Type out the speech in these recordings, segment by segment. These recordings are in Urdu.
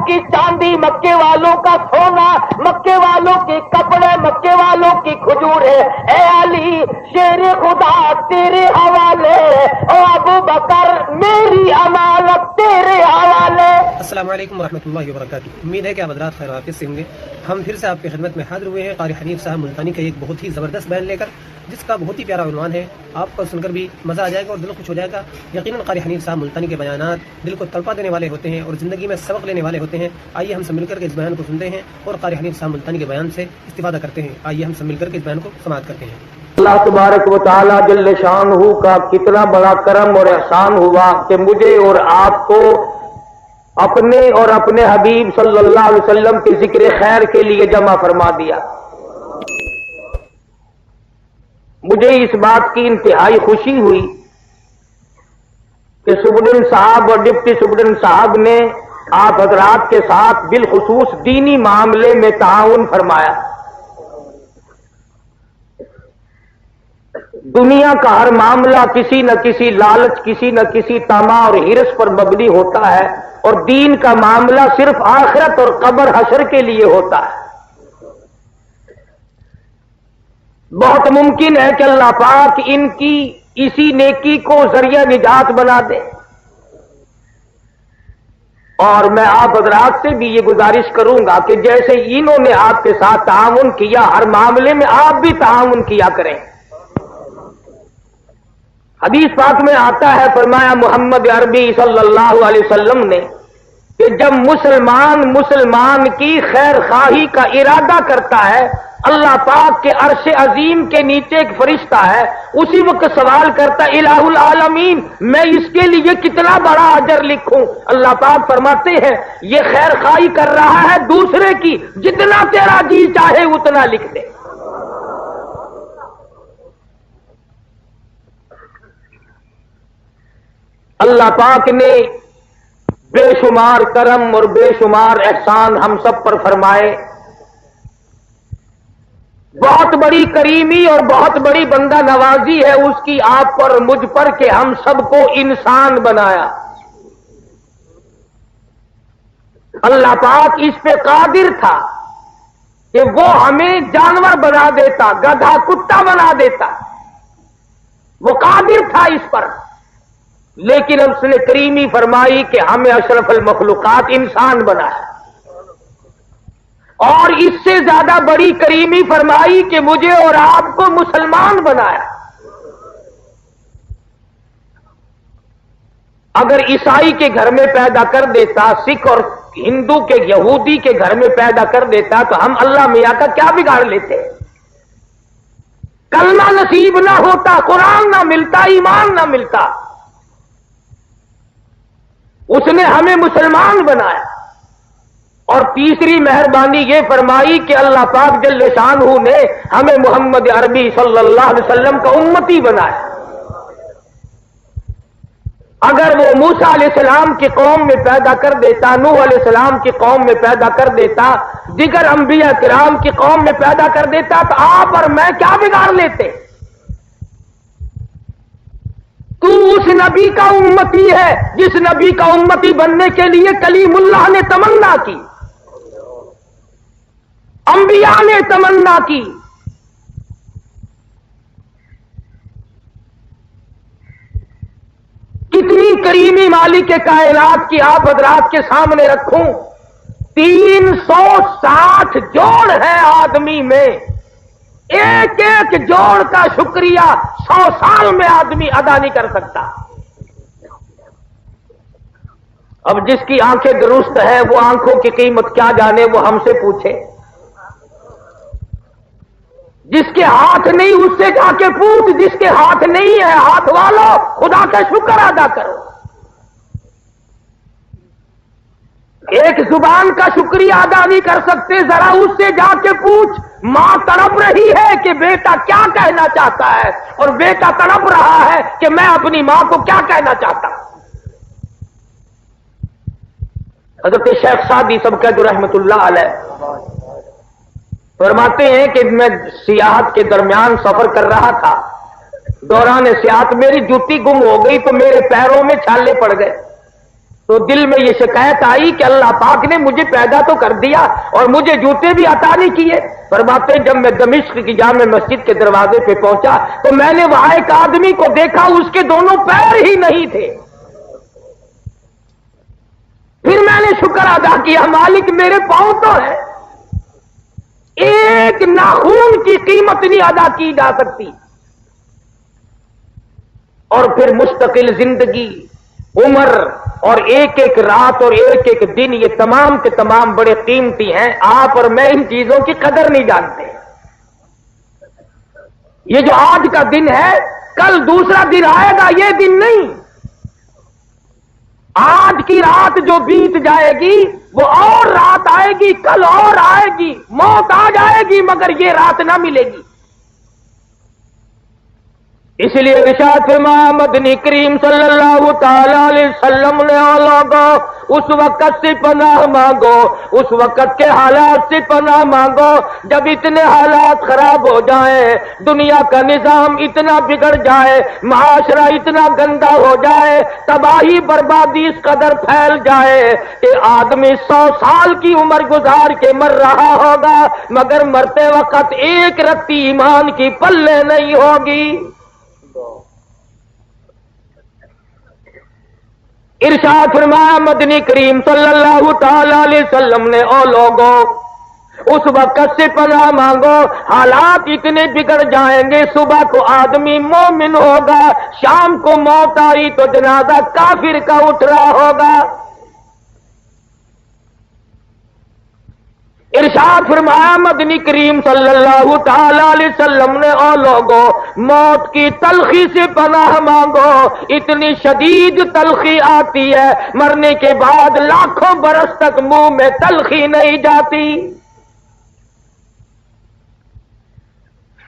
کی چاندی، مکے والوں کا سونا، مکے والوں کے کپڑے، مکے والوں کی کھجوریں، اے علی شیر خدا تیرے حوالے، او ابو بکر میری امانت تیرے حوالے۔ السلام علیکم ورحمۃ اللہ وبرکاتہ۔ امید ہے کہ آپ حضرات خیر وافیت سے ہوں گے۔ ہم پھر سے آپ کی خدمت میں حاضر ہوئے ہیں قاری حنیف صاحب ملتانی کا ایک بہت ہی زبردست بیان لے کر، جس کا بہت ہی پیارا عنوان ہے۔ آپ کو سن کر بھی مزہ آ جائے گا اور دل خوش ہو جائے گا۔ یقیناً قاری حنیف صاحب ملتانی کے بیانات دل کو تڑپا دینے والے ہوتے ہیں اور زندگی میں سبق لینے والے ہوتے ہیں۔ آئیے ہم سب مل کر کے اس بیان کو سنتے ہیں اور قاری حنیف صاحب ملتانی کے بیان سے استفادہ کرتے ہیں۔ آئیے ہم سب مل کر کے اس بیان کو سماعت کرتے ہیں۔ اللہ تبارک و تعالی جل شانہ کا کتنا بڑا کرم اور احسان ہوا کہ مجھے اور آپ کو اپنے اور اپنے حبیب صلی اللہ علیہ وسلم کے ذکر خیر کے لیے جمع فرما دیا۔ مجھے اس بات کی انتہائی خوشی ہوئی کہ سپرڈنٹ صاحب اور ڈپٹی سپرڈنٹ صاحب نے آپ حضرات کے ساتھ بالخصوص دینی معاملے میں تعاون فرمایا۔ دنیا کا ہر معاملہ کسی نہ کسی لالچ، کسی نہ کسی طمع اور ہرس پر مبنی ہوتا ہے، اور دین کا معاملہ صرف آخرت اور قبر حشر کے لیے ہوتا ہے۔ بہت ممکن ہے کہ اللہ پاک ان کی اسی نیکی کو ذریعہ نجات بنا دے، اور میں آپ حضرات سے بھی یہ گزارش کروں گا کہ جیسے انہوں نے آپ کے ساتھ تعاون کیا، ہر معاملے میں آپ بھی تعاون کیا کریں۔ حدیث پاک میں آتا ہے، فرمایا محمد عربی صلی اللہ علیہ وسلم نے کہ جب مسلمان کی خیر خواہی کا ارادہ کرتا ہے، اللہ پاک کے عرش عظیم کے نیچے ایک فرشتہ ہے، اسی وقت سوال کرتا ہے الہ العالمین میں اس کے لیے کتنا بڑا اجر لکھوں؟ اللہ پاک فرماتے ہیں یہ خیر خواہی کر رہا ہے دوسرے کی، جتنا تیرا جی چاہے اتنا لکھ دے۔ اللہ پاک نے بے شمار کرم اور بے شمار احسان ہم سب پر فرمائے۔ بہت بڑی کریمی اور بہت بڑی بندہ نوازی ہے اس کی آپ پر، مجھ پر، کہ ہم سب کو انسان بنایا۔ اللہ پاک اس پہ قادر تھا کہ وہ ہمیں جانور بنا دیتا، گدھا کتا بنا دیتا، وہ قادر تھا اس پر، لیکن اس نے کریمی فرمائی کہ ہمیں اشرف المخلوقات انسان بنایا، اور اس سے زیادہ بڑی کریمی فرمائی کہ مجھے اور آپ کو مسلمان بنایا۔ اگر عیسائی کے گھر میں پیدا کر دیتا، سکھ اور ہندو کے، یہودی کے گھر میں پیدا کر دیتا، تو ہم اللہ میاں کا کیا بگاڑ لیتے؟ کلمہ نصیب نہ ہوتا، قرآن نہ ملتا، ایمان نہ ملتا۔ اس نے ہمیں مسلمان بنایا، اور تیسری مہربانی یہ فرمائی کہ اللہ پاک جل شانہ نے ہمیں محمد عربی صلی اللہ علیہ وسلم کا امتی بنایا۔ اگر وہ موسیٰ علیہ السلام کی قوم میں پیدا کر دیتا، نوح علیہ السلام کی قوم میں پیدا کر دیتا، دیگر انبیاء کرام کی قوم میں پیدا کر دیتا، تو آپ اور میں کیا بگاڑ لیتے؟ تو اس نبی کا امتی ہے جس نبی کا امتی بننے کے لیے کلیم اللہ نے تمنا کی، انبیاء نے تمنا کی۔ کتنی کریمی مالک کائنات کی آپ حضرات کے سامنے رکھوں، 360 جوڑ ہے آدمی میں، ایک ایک جوڑ کا شکریہ 100 سال میں آدمی ادا نہیں کر سکتا۔ اب جس کی آنکھیں درست ہے وہ آنکھوں کی قیمت کیا جانے، وہ ہم سے پوچھے۔ جس کے ہاتھ نہیں اس سے جا کے پوچھ، جس کے ہاتھ نہیں ہے ہاتھ والو خدا کا شکر ادا کرو۔ ایک زبان کا شکریہ ادا نہیں کر سکتے، ذرا اس سے جا کے پوچھ، ماں تڑپ رہی ہے کہ بیٹا کیا کہنا چاہتا ہے، اور بیٹا تڑپ رہا ہے کہ میں اپنی ماں کو کیا کہنا چاہتا ہوں۔ حضرت شیخ سعدی سبکت رحمت اللہ علیہ فرماتے ہیں کہ میں سیاحت کے درمیان سفر کر رہا تھا، دوران سیاحت میری جوتی گم ہو گئی تو میرے پیروں میں چھالے پڑ گئے، تو دل میں یہ شکایت آئی کہ اللہ پاک نے مجھے پیدا تو کر دیا اور مجھے جوتے بھی عطا نہیں کیے۔ فرماتے جب میں دمشق کی جامع مسجد کے دروازے پہ پہنچا تو میں نے وہاں ایک آدمی کو دیکھا، اس کے دونوں پیر ہی نہیں تھے۔ پھر میں نے شکر ادا کیا، مالک میرے پاؤں تو ہے، ایک ناخون کی قیمت نہیں ادا کی جا سکتی۔ اور پھر مستقل زندگی، عمر اور ایک ایک رات اور ایک ایک دن، یہ تمام کے تمام بڑے قیمتی ہیں۔ آپ اور میں ان چیزوں کی قدر نہیں جانتے۔ یہ جو آج کا دن ہے، کل دوسرا دن آئے گا، یہ دن نہیں۔ آج کی رات جو بیت جائے گی وہ اور رات آئے گی، کل اور آئے گی، موت آ جائے گی مگر یہ رات نہ ملے گی۔ اس لیے ارشاد فرمایا مدنی کریم صلی اللہ تعالی علیہ وسلم نے لوگوں اس وقت سے پناہ مانگو، اس وقت کے حالات سے پناہ مانگو جب اتنے حالات خراب ہو جائیں، دنیا کا نظام اتنا بگڑ جائے، معاشرہ اتنا گندا ہو جائے، تباہی بربادی اس قدر پھیل جائے کہ آدمی 100 سال کی عمر گزار کے مر رہا ہوگا مگر مرتے وقت ایک رتی ایمان کی پلے نہیں ہوگی۔ ارشاد فرمایا مدنی کریم صلی اللہ تعالی علیہ وسلم نے او لوگوں اس وقت سے پناہ مانگو، حالات اتنے بگڑ جائیں گے، صبح کو آدمی مومن ہوگا، شام کو موت آئی تو جنازہ کافر کا اٹھ رہا ہوگا۔ ارشاد فرمایا مدنی کریم صلی اللہ تعالی علیہ وسلم نے او لوگوں موت کی تلخی سے پناہ مانگو، اتنی شدید تلخی آتی ہے مرنے کے بعد لاکھوں برس تک منہ میں تلخی نہیں جاتی۔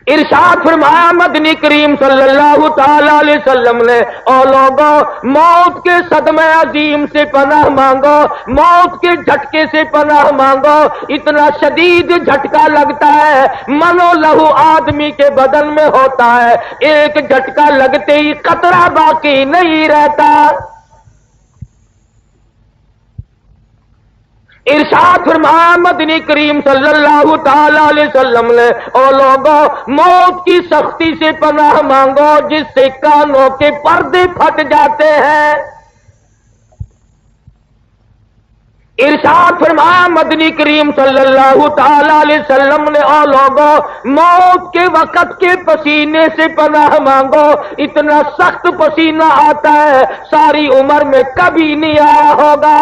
ارشاد فرمایا مدنی کریم صلی اللہ تعالی علیہ وسلم نے او لوگوں موت کے صدمے عظیم سے پناہ مانگو، موت کے جھٹکے سے پناہ مانگو، اتنا شدید جھٹکا لگتا ہے منو لہو آدمی کے بدن میں ہوتا ہے، ایک جھٹکا لگتے ہی قطرہ باقی نہیں رہتا۔ ارشاد فرمایا مدنی کریم صلی اللہ تعالی علیہ وسلم نے او لوگوں موت کی سختی سے پناہ مانگو جس سے کانوں کے پردے پھٹ جاتے ہیں۔ ارشاد فرمایا مدنی کریم صلی اللہ تعالی علیہ وسلم نے او لوگوں موت کے وقت کے پسینے سے پناہ مانگو، اتنا سخت پسینہ آتا ہے ساری عمر میں کبھی نہیں آیا ہوگا۔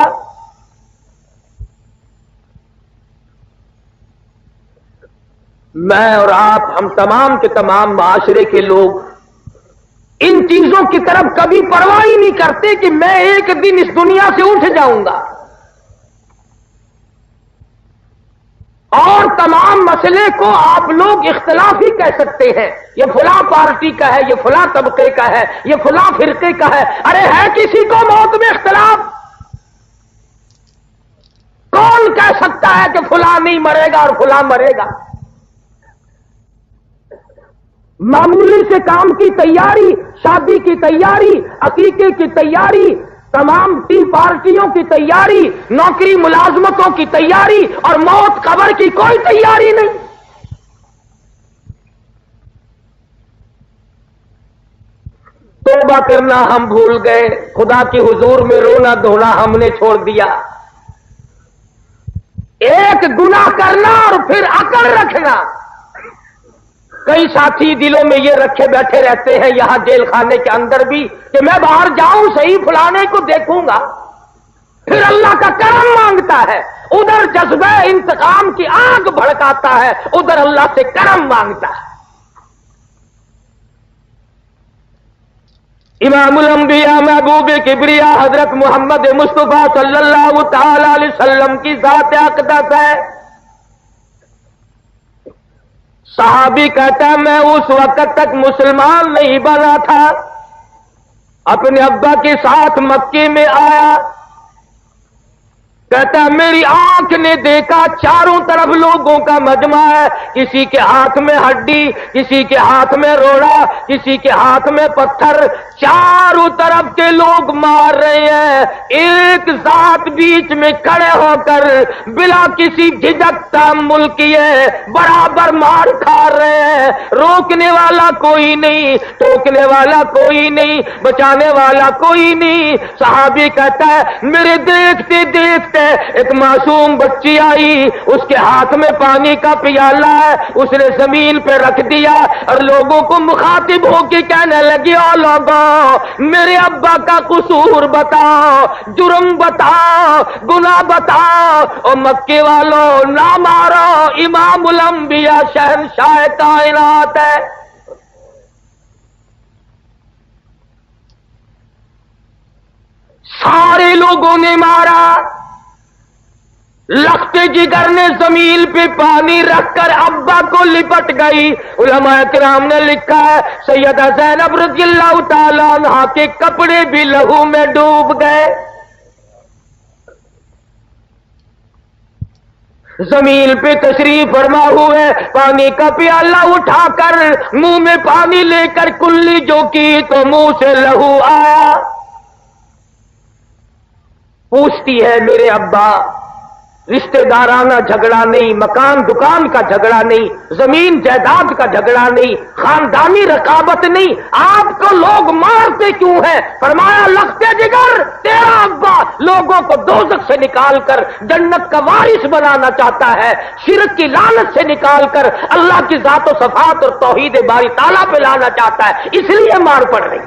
میں اور آپ ہم تمام کے تمام معاشرے کے لوگ ان چیزوں کی طرف کبھی پرواہ ہی نہیں کرتے کہ میں ایک دن اس دنیا سے اٹھ جاؤں گا، اور تمام مسئلے کو آپ لوگ اختلافی کہہ سکتے ہیں، یہ فلاں پارٹی کا ہے، یہ فلاں طبقے کا ہے، یہ فلاں فرقے کا ہے۔ ارے ہے کسی کو موت میں اختلاف؟ کون کہہ سکتا ہے کہ فلاں نہیں مرے گا اور فلاں مرے گا؟ معمولی سے کام کی تیاری، شادی کی تیاری، عقیقے کی تیاری، تمام تین پارٹیوں کی تیاری، نوکری ملازمتوں کی تیاری اور موت قبر کی کوئی تیاری نہیں۔ توبہ کرنا ہم بھول گئے، خدا کی حضور میں رونا دھونا ہم نے چھوڑ دیا۔ ایک گناہ کرنا اور پھر اکڑ رکھنا۔ کئی ساتھی دلوں میں یہ رکھے بیٹھے رہتے ہیں یہاں جیل خانے کے اندر بھی کہ میں باہر جاؤں صحیح فلانے کو دیکھوں گا، پھر اللہ کا کرم مانگتا ہے، ادھر جذبہ انتقام کی آگ بھڑکاتا ہے، ادھر اللہ سے کرم مانگتا ہے۔ امام الانبیاء محبوب کبریا حضرت محمد مصطفیٰ صلی اللہ تعالی علیہ وسلم کی ذات اقدس ہے۔ صحابی کہتا ہے میں اس وقت تک مسلمان نہیں بنا تھا، اپنے ابا کے ساتھ مکے میں آیا، کہتا ہے میری آنکھ نے دیکھا چاروں طرف لوگوں کا مجمع ہے، کسی کے ہاتھ میں ہڈی، کسی کے ہاتھ میں روڑا، کسی کے ہاتھ میں پتھر، چاروں طرف کے لوگ مار رہے ہیں، ایک ذات بیچ میں کھڑے ہو کر بلا کسی جھجک تحمل کیے برابر مار کھا رہے ہیں، روکنے والا کوئی نہیں، ٹوکنے والا کوئی نہیں، بچانے والا کوئی نہیں۔ صحابی کہتا ہے میرے دیکھتے دیکھتے ایک معصوم بچی آئی، اس کے ہاتھ میں پانی کا پیالہ ہے، اس نے زمین پہ رکھ دیا اور لوگوں کو مخاطب ہو کے کہنے لگی او لوگوں میرے ابا کا قصور بتاؤ، جرم بتاؤ، گناہ بتاؤ، اور مکے والوں نہ مارو، امام الانبیاء شہنشاہ کائنات ہے۔ سارے لوگوں نے مارا، لختے جگر نے زمین پہ پانی رکھ کر ابا کو لپٹ گئی۔ علماء کرام نے لکھا ہے سیدہ زینب رضی اللہ تعالیٰ عنہا کے کپڑے بھی لہو میں ڈوب گئے۔ زمین پہ تشریف فرما ہوئے، پانی کا پیالہ اٹھا کر منہ میں پانی لے کر کلی جو کی تو منہ سے لہو آیا۔ پوچھتی ہے میرے ابا، رشتہ دارانہ جھگڑا نہیں، مکان دکان کا جھگڑا نہیں، زمین جائیداد کا جھگڑا نہیں، خاندانی رقابت نہیں، آپ کو لوگ مارتے کیوں ہیں؟ فرمایا لختے جگر تیرا ابا لوگوں کو دوزخ سے نکال کر جنت کا وارث بنانا چاہتا ہے، شرک کی لعنت سے نکال کر اللہ کی ذات و صفات اور توحید باری تعالیٰ پہ لانا چاہتا ہے، اس لیے مار پڑ رہی۔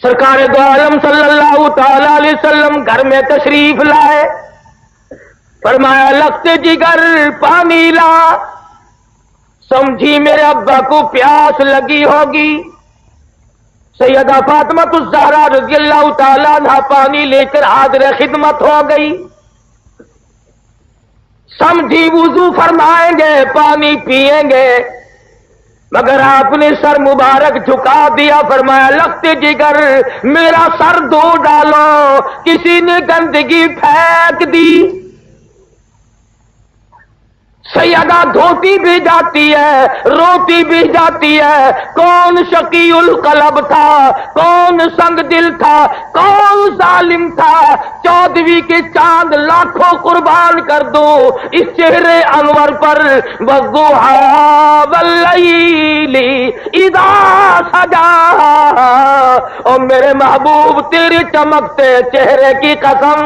سرکار دو عالم صلی اللہ تعالی علیہ وسلم گھر میں تشریف لائے، فرمایا لختے جگر پانی لا، سمجھی میرے ابا کو پیاس لگی ہوگی۔ سیدہ فاطمہ الزہرا رضی اللہ تعالیٰ عنہ پانی لے کر حاضر خدمت ہو گئی، سمجھی وضو فرمائیں گے پانی پیئیں گے، مگر آپ نے سر مبارک جھکا دیا، فرمایا لختے جگر میرا سر دھو ڈالو، کسی نے گندگی پھینک دی۔ سیدہ دھوتی بھی جاتی ہے، روتی بھی جاتی ہے، کون شقی القلب تھا، کون سنگ دل تھا، کون ظالم تھا، 14ویں کے چاند لاکھوں قربان کر دو اس چہرے انور پر، والضحیٰ واللیل اذا سجا، اور میرے محبوب تیرے چمکتے چہرے کی قسم،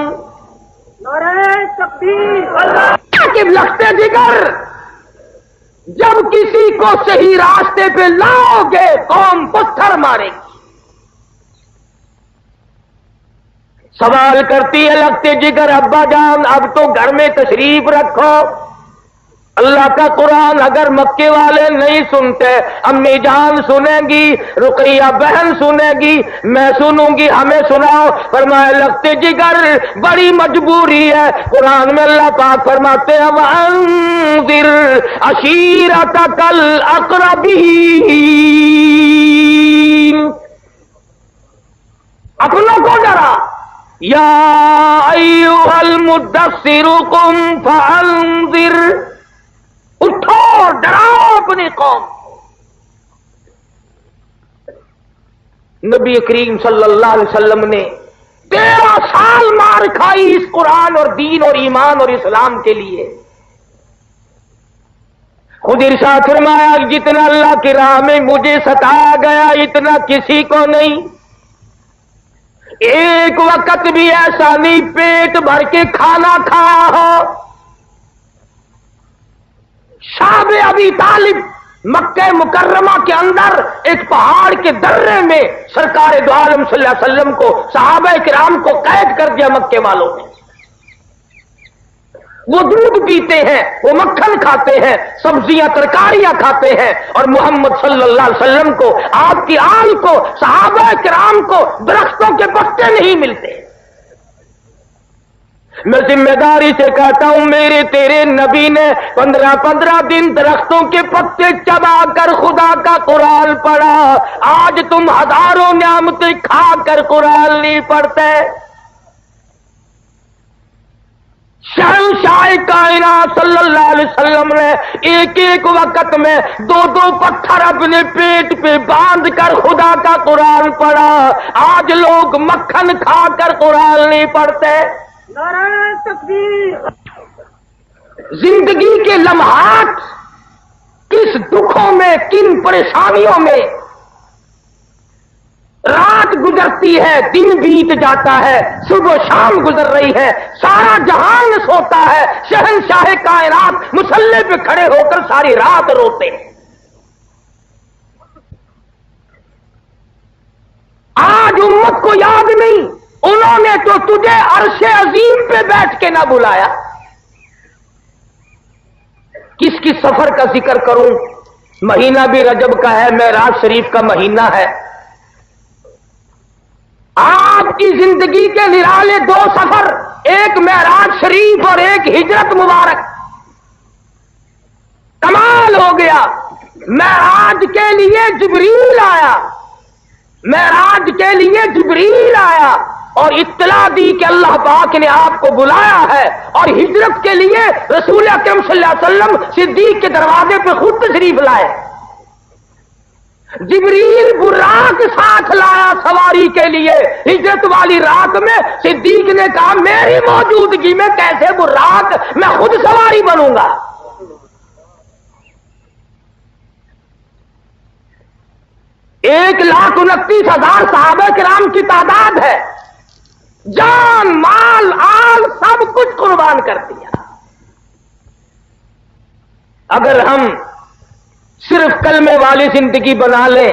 نعرہ تکبیر، کہ لختے جگر جب کسی کو صحیح راستے پہ لاؤ گے قوم پتھر مارے گی۔ سوال کرتی ہے لختے جگر ابا جان اب تو گھر میں تشریف رکھو، اللہ کا قرآن اگر مکے والے نہیں سنتے، امی جان سنیں گی، رقیہ بہن سنے گی، میں سنوں گی، ہمیں سناؤ۔ فرمایا لختے جگر بڑی مجبوری ہے، قرآن میں اللہ پاک فرماتے ہیں وَأَنذِرْ عَشِيرَتَكَ الْأَقْرَبِينَ، اپنوں کو ڈرا، یا ایھا المدثر قم فانذر، اٹھو ڈراؤ اپنی قوم۔ نبی کریم صلی اللہ علیہ وسلم نے 13 سال مار کھائی اس قرآن اور دین اور ایمان اور اسلام کے لیے۔ خود ارشاد فرمایا جتنا اللہ کی راہ میں مجھے ستایا گیا اتنا کسی کو نہیں، ایک وقت بھی ایسا نہیں پیٹ بھر کے کھانا کھایا ہو۔ شعب ابی طالب مکہ مکرمہ کے اندر ایک پہاڑ کے درے میں سرکار دو عالم صلی اللہ علیہ وسلم کو صحابہ کرام کو قید کر دیا مکے والوں نے۔ وہ دودھ پیتے ہیں، وہ مکھن کھاتے ہیں، سبزیاں ترکاریاں کھاتے ہیں، اور محمد صلی اللہ علیہ وسلم کو، آپ کی آل کو، صحابہ کرام کو درختوں کے پتے نہیں ملتے۔ میں ذمہ داری سے کہتا ہوں، میرے تیرے نبی نے 15 دن درختوں کے پتے چبا کر خدا کا قرآن پڑھا، آج تم ہزاروں نعمتیں کھا کر قرآن نہیں پڑھتے۔ شہنشاہ کائنات صلی اللہ علیہ وسلم نے ایک وقت میں 2 پتھر اپنے پیٹ پہ باندھ کر خدا کا قرآن پڑھا، آج لوگ مکھن کھا کر قرآن نہیں پڑھتے۔ نعرہ تکبیر۔ زندگی کے لمحات کس دکھوں میں، کن پریشانیوں میں رات گزرتی ہے، دن بیت جاتا ہے، صبح و شام گزر رہی ہے، سارا جہان سوتا ہے، شہنشاہ کائنات مصلی پہ کھڑے ہو کر ساری رات روتے ہیں۔ آج امت کو یاد نہیں، انہوں نے تو تجھے عرش عظیم پہ بیٹھ کے نہ بلایا۔ کس کی سفر کا ذکر کروں؟ مہینہ بھی رجب کا ہے، معراج شریف کا مہینہ ہے۔ آپ کی زندگی کے نرالے 2 سفر، ایک معراج شریف اور ایک ہجرت مبارک، کمال ہو گیا۔ معراج کے لیے جبریل آیا، معراج کے لیے جبریل آیا اور اطلاع دی کہ اللہ پاک نے آپ کو بلایا ہے، اور ہجرت کے لیے رسول اکرم صلی اللہ علیہ وسلم صدیق کے دروازے پہ خود تشریف لائے۔ جبریل براق ساتھ لایا سواری کے لیے، ہجرت والی رات میں صدیق نے کہا میری موجودگی میں کیسے براق، میں خود سواری بنوں گا۔ 1,29,000 صحابہ کرام کی تعداد ہے، جان مال آل سب کچھ قربان کر دیا۔ اگر ہم صرف کلمے والی زندگی بنا لیں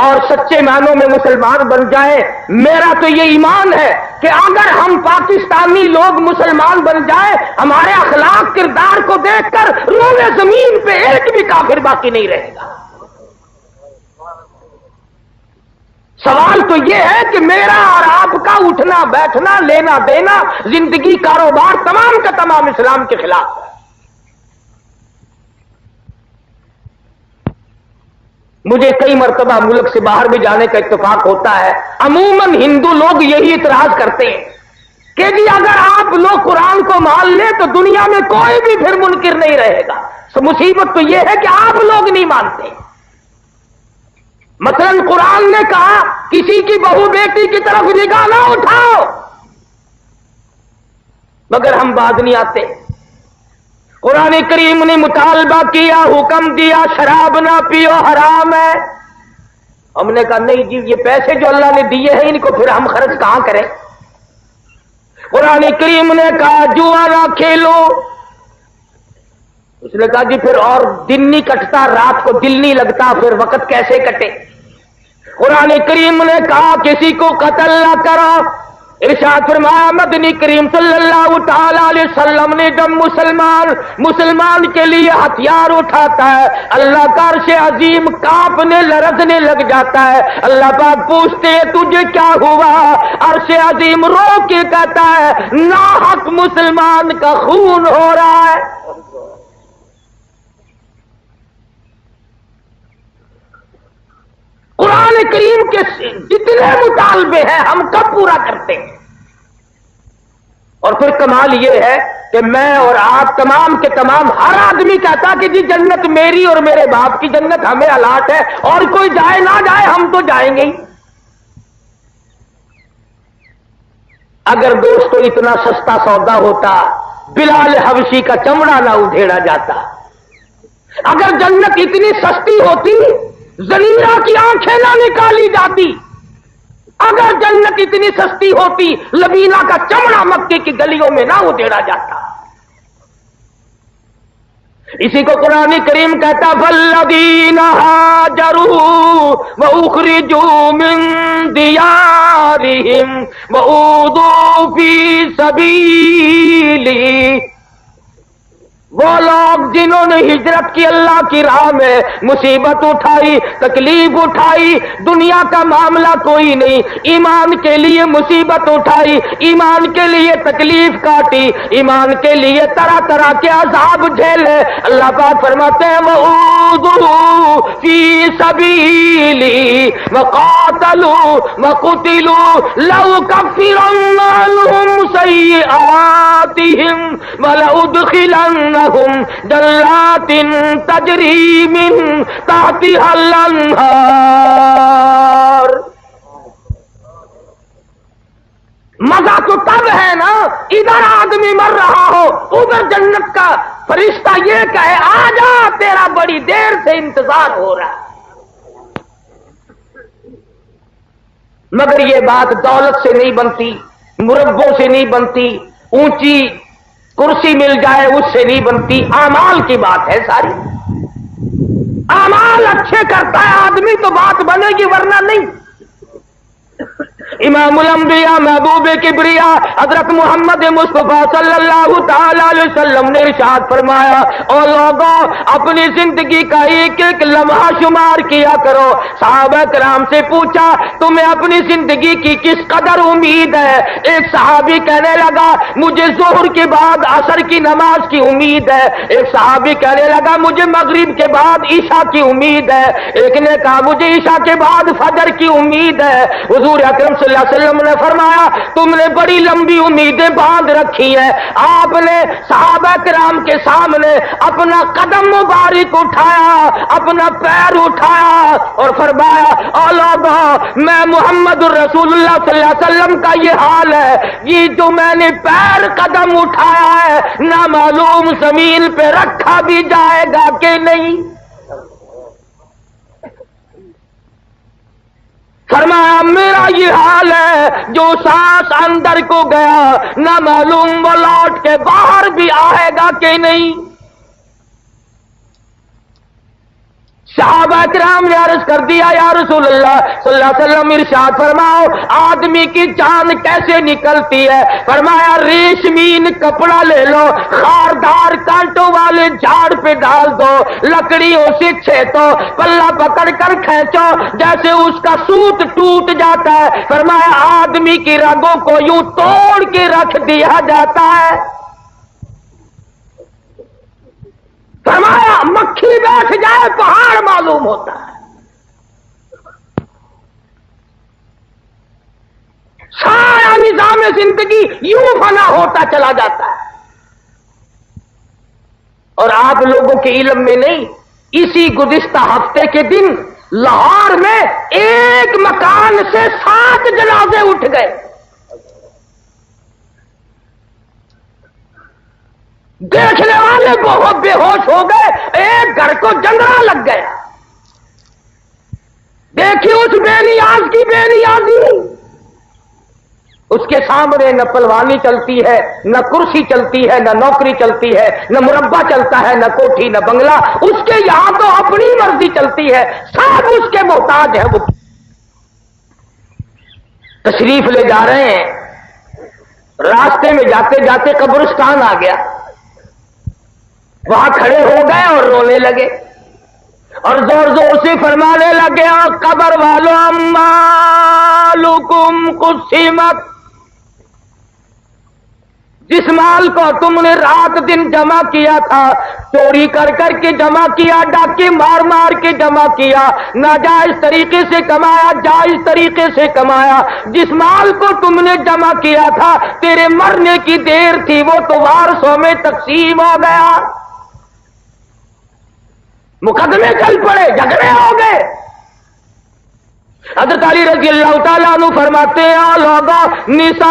اور سچے معنوں میں مسلمان بن جائیں، میرا تو یہ ایمان ہے کہ اگر ہم پاکستانی لوگ مسلمان بن جائیں، ہمارے اخلاق کردار کو دیکھ کر روئے زمین پہ ایک بھی کافر باقی نہیں رہے گا۔ سوال تو یہ ہے کہ میرا اور آپ کا اٹھنا بیٹھنا لینا دینا زندگی کاروبار تمام کا تمام اسلام کے خلاف ہے۔ مجھے کئی مرتبہ ملک سے باہر بھی جانے کا اتفاق ہوتا ہے، عموماً ہندو لوگ یہی اعتراض کرتے ہیں کہ جی اگر آپ لوگ قرآن کو مان لیں تو دنیا میں کوئی بھی پھر منکر نہیں رہے گا۔ مصیبت تو یہ ہے کہ آپ لوگ نہیں مانتے۔ مثلا قرآن نے کہا کسی کی بہو بیٹی کی طرف نگاہ نہ اٹھاؤ، مگر ہم باز نہیں آتے۔ قرآن کریم نے مطالبہ کیا، حکم دیا شراب نہ پیو حرام ہے، ہم نے کہا نہیں جی یہ پیسے جو اللہ نے دیے ہیں ان کو پھر ہم خرچ کہاں کریں۔ قرآن کریم نے کہا جوا نہ کھیلو، اس نے کہا جی پھر اور دن نہیں کٹتا، رات کو دل نہیں لگتا، پھر وقت کیسے کٹے۔ قرآن کریم نے کہا کسی کو قتل نہ کرو، ارشاد فرمایا مدنی کریم صلی اللہ تعالی علیہ وسلم نے جب مسلمان کے لیے ہتھیار اٹھاتا ہے اللہ کا عرش عظیم کانپنے لرزنے لگ جاتا ہے۔ اللہ پاک پوچھتے ہیں تجھے کیا ہوا؟ عرش عظیم رو کے کہتا ہے ناحق مسلمان کا خون ہو رہا ہے۔ قرآن کریم کے جتنے مطالبے ہیں ہم کب پورا کرتے ہیں؟ اور پھر کمال یہ ہے کہ میں اور آپ تمام کے تمام ہر آدمی کہتا کہ جی جنت میری اور میرے باپ کی جنت ہمیں الاٹ ہے، اور کوئی جائے نہ جائے ہم تو جائیں گے ہی۔ اگر دوستو اتنا سستا سودا ہوتا بلال حبشی کا چمڑا نہ ادھیڑا جاتا، اگر جنت اتنی سستی ہوتی زنیرہ کی آنکھیں نہ نکالی جاتی، اگر جنت اتنی سستی ہوتی لبینہ کا چمڑا مکے کی گلیوں میں نہ ادھیڑا جاتا۔ اسی کو قرآن کریم کہتا فالذین ہاجروا واخرجوا من دیارہم واوذوا فی سبیلی وہ لوگ جنہوں نے ہجرت کی اللہ کی راہ میں، مصیبت اٹھائی، تکلیف اٹھائی، دنیا کا معاملہ کوئی نہیں، ایمان کے لیے مصیبت اٹھائی، ایمان کے لیے تکلیف کاٹی، ایمان کے لیے طرح طرح کے عذاب جھیلے، اللہ پاک فرماتے ہیں وَأُوذُوا فِي سَبِيلِي وَقَاتَلُوا وَقُتِلُوا لَأُكَفِّرَنَّ عَنْهُمْ سَيِّئَاتِهِمْ وَلَأُدْخِلَنَّهُمْ جنات تجری من تحتها الانہار۔ مزہ تو تب ہے نا ادھر آدمی مر رہا ہو، ادھر جنت کا فرشتہ یہ کہے آ جا تیرا بڑی دیر سے انتظار ہو رہا ہے۔ مگر یہ بات دولت سے نہیں بنتی، مربوں سے نہیں بنتی، اونچی کرسی مل جائے اس سے نہیں بنتی، اعمال کی بات ہے ساری۔ اعمال اچھے کرتا ہے آدمی تو بات بنے گی، ورنہ نہیں۔ امام الانبیاء محبوب کبریا حضرت محمد مصطفیٰ صلی اللہ تعالی علیہ وسلم نے ارشاد فرمایا او لوگوں اپنی زندگی کا ایک ایک لمحہ شمار کیا کرو۔ صحابہ کرام سے پوچھا تمہیں اپنی زندگی کی کس قدر امید ہے؟ ایک صحابی کہنے لگا مجھے ظہر کے بعد عصر کی نماز کی امید ہے، ایک صحابی کہنے لگا مجھے مغرب کے بعد عشاء کی امید ہے، ایک نے کہا مجھے عشاء کے بعد فجر کی امید ہے۔ حضور اکرم صلی اللہ علیہ وسلم نے فرمایا تم نے بڑی لمبی امیدیں باندھ رکھی ہیں۔ آپ نے صحابہ کرام کے سامنے اپنا قدم مبارک اٹھایا، اپنا پیر اٹھایا اور فرمایا اے لوگوں میں محمد الرسول اللہ صلی اللہ علیہ وسلم کا یہ حال ہے، یہ جو میں نے پیر قدم اٹھایا ہے نہ معلوم زمین پہ رکھا بھی جائے گا کہ نہیں۔ فرمایا میرا یہ حال ہے جو سانس اندر کو گیا نہ معلوم وہ لوٹ کے باہر بھی آئے گا کہ نہیں۔ صحابہ کرام نے عرض کر دیا یا رسول اللہ صلی اللہ علیہ وسلم ارشاد فرماؤ آدمی کی جان کیسے نکلتی ہے؟ فرمایا ریشمین کپڑا لے لو، خاردار کانٹوں والے جھاڑ پہ ڈال دو، لکڑیوں سے چھیتو، پلہ پکڑ کر کھینچو جیسے اس کا سوت ٹوٹ جاتا ہے۔ فرمایا آدمی کی رگوں کو یوں توڑ کے رکھ دیا جاتا ہے۔ فرمایا مکھی بیٹھ جائے پہاڑ معلوم ہوتا ہے۔ سارا نظام زندگی یوں فنا ہوتا چلا جاتا ہے۔ اور آپ لوگوں کے علم میں نہیں، اسی گزشتہ ہفتے کے دن لاہور میں ایک مکان سے 7 جنازے اٹھ گئے۔ دیکھنے والے بہت بے ہوش ہو گئے، ایک گھر کو جنگلہ لگ گیا۔ دیکھیے اس بے نیاز کی بے نیازی، اس کے سامنے نہ پلوانی چلتی ہے، نہ کرسی چلتی ہے، نہ نوکری چلتی ہے، نہ مربع چلتا ہے، نہ کوٹھی، نہ بنگلہ، اس کے یہاں تو اپنی مرضی چلتی ہے، سب اس کے محتاج ہیں۔ وہ تشریف لے جا رہے ہیں، راستے میں جاتے جاتے قبرستان آ گیا، وہاں کھڑے ہو گئے اور رونے لگے اور زور زور سے فرمانے لگے قبر والو اموالکم قسمت، جس مال کو تم نے رات دن جمع کیا تھا، چوری کر کر کے جمع کیا، ڈاکے مار مار کے جمع کیا، ناجائز طریقے سے کمایا، جائز طریقے سے کمایا، جس مال کو تم نے جمع کیا تھا تیرے مرنے کی دیر تھی وہ تو وارثوں میں تقسیم ہو گیا۔ مقدمے چل پڑے، جھگڑے ہو گئے۔ حضرت علی رضی اللہ تعالیٰ عنہ فرماتے ہیں لوگوں نساؤکم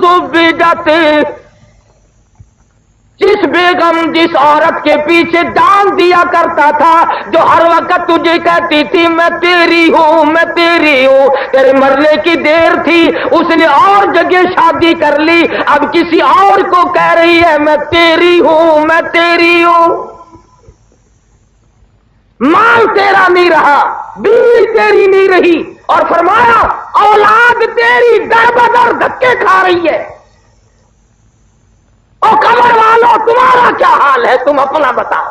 زوجت، جس بیگم جس عورت کے پیچھے جان دیا کرتا تھا، جو ہر وقت تجھے کہتی تھی میں تیری ہوں میں تیری ہوں، تیرے مرنے کی دیر تھی، اس نے اور جگہ شادی کر لی، اب کسی اور کو کہہ رہی ہے میں تیری ہوں میں تیری ہوں۔ مال تیرا نہیں رہا، بیوی تیری نہیں رہی، اور فرمایا اولاد تیری در بدر دھکے کھا رہی ہے، او قبر والوں تمہارا کیا حال ہے، تم اپنا بتاؤ۔